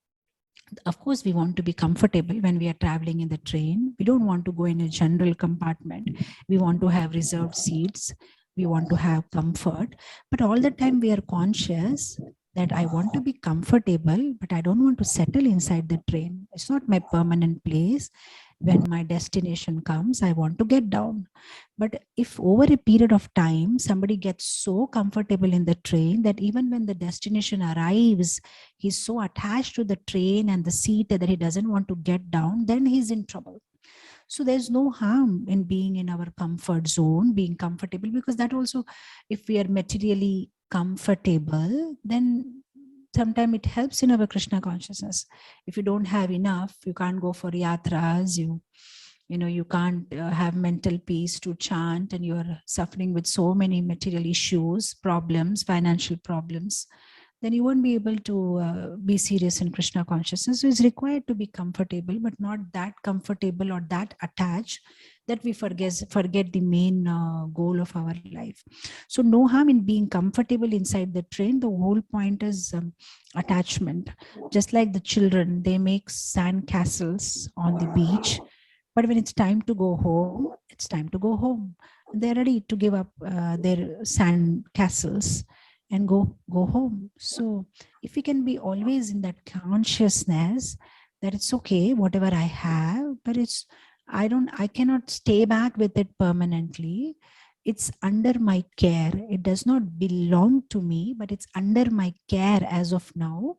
of course we want to be comfortable when we are traveling in the train. We don't want to go in a general compartment. We want to have reserved seats. We want to have comfort. But all the time we are conscious that I want to be comfortable, but I don't want to settle inside the train. It's not my permanent place. When my destination comes, I want to get down. But if over a period of time somebody gets so comfortable in the train that even when the destination arrives, he's so attached to the train and the seat that he doesn't want to get down, then he's in trouble. So there's no harm in being in our comfort zone, being comfortable, because that also, if we are materially comfortable, then sometimes it helps in our Krishna consciousness. If you don't have enough, you can't go for yatras, you can't have mental peace to chant, and you're suffering with so many material issues, problems, financial problems, then you won't be able to be serious in Krishna consciousness. So it's required to be comfortable, but not that comfortable or that attached that we forget the main goal of our life. So no harm in being comfortable inside the train. The whole point is attachment. Just like the children, they make sand castles on the beach, but when it's time to go home, it's time to go home. They're ready to give up their sand castles and go home. So if we can be always in that consciousness that it's okay whatever I have, but I cannot stay back with it permanently. It's under my care. It does not belong to me, but it's under my care as of now.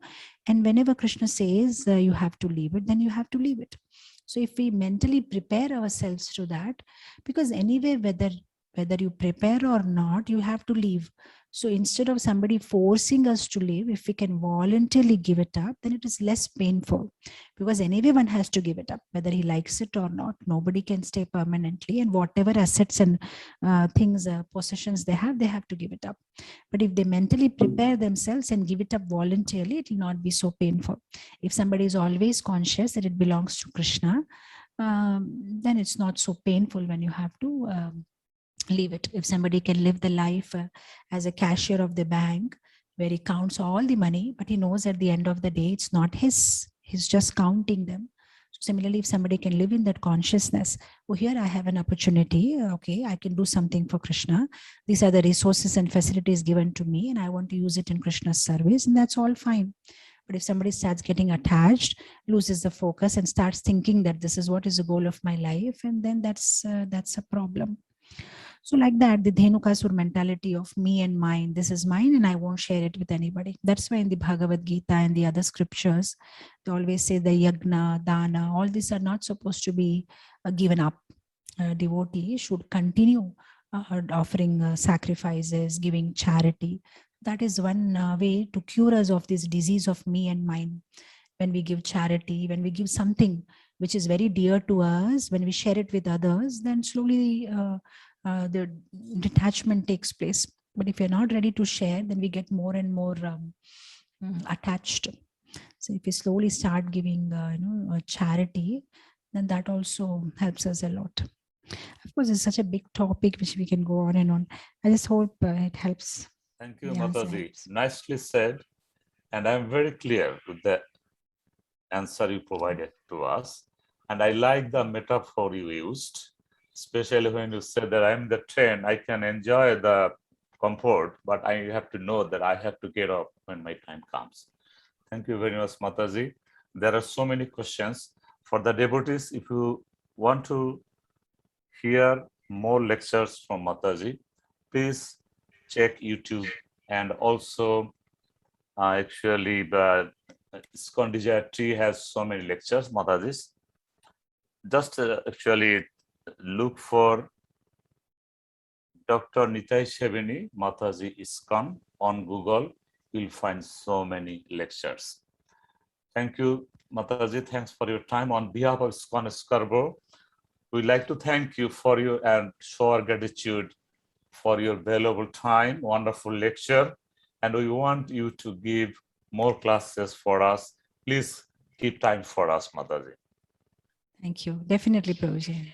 And whenever Krishna says you have to leave it, then you have to leave it. So if we mentally prepare ourselves to that, because anyway, whether you prepare or not, you have to leave. So instead of somebody forcing us to leave, if we can voluntarily give it up, then it is less painful, because anyway one has to give it up, whether he likes it or not. Nobody can stay permanently, and whatever assets and things, possessions they have to give it up. But if they mentally prepare themselves and give it up voluntarily, it will not be so painful. If somebody is always conscious that it belongs to Krishna, then it's not so painful when you have to leave it. If somebody can live the life as a cashier of the bank, where he counts all the money, but he knows at the end of the day it's not his, he's just counting them. So similarly, if somebody can live in that consciousness, oh, here I have an opportunity, okay, I can do something for Krishna. These are the resources and facilities given to me, and I want to use it in Krishna's service, and that's all fine. But if somebody starts getting attached, loses the focus, and starts thinking that this is what is the goal of my life, and then that's a problem. So like that, the Dhenukasur mentality of me and mine, this is mine and I won't share it with anybody. That's why in the Bhagavad Gita and the other scriptures, they always say the yagna, dana, all these are not supposed to be given up. Devotee should continue offering sacrifices, giving charity. That is one way to cure us of this disease of me and mine. When we give charity, when we give something which is very dear to us, when we share it with others, then slowly the detachment takes place. But if you're not ready to share, then we get more and more attached. So if we slowly start giving, charity, then that also helps us a lot. Of course, it's such a big topic which we can go on and on. I just hope it helps. Thank you, The answer Mataji. helps. Nicely said. And I'm very clear with the answer you provided to us. And I like the metaphor you used, especially when you said that I'm the train, I can enjoy the comfort, but I have to know that I have to get up when my time comes. Thank you very much, Mataji. There are so many questions. For the devotees, if you want to hear more lectures from Mataji, please check YouTube, and also actually the ISKCON Desire Tree has so many lectures, Mataji's. Just actually look for Dr. Nitaisevini Mataji ISKCON on Google. You'll find so many lectures. Thank you Mataji, thanks for your time. On behalf of ISKCON Scarborough, we'd like to thank you for your and show our gratitude for your valuable time, wonderful lecture, and we want you to give more classes for us. Please keep time for us, Mataji. Thank you. Definitely, Prabhuji.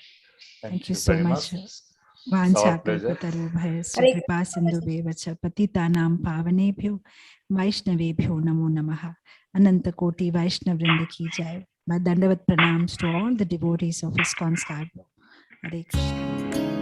Thank you so very much. It's our pleasure. वाञ्छाकल्पतरुभयस्य कृपा सिन्धुभ्येव च पतितानां पावनेभ्यो वैष्णवेभ्यो नमो नमः. अनंत कोटि वैष्णव वृंद की जय. My Dandavat pranams to all the devotees of ISKCON Scarborough. Hare Krishna.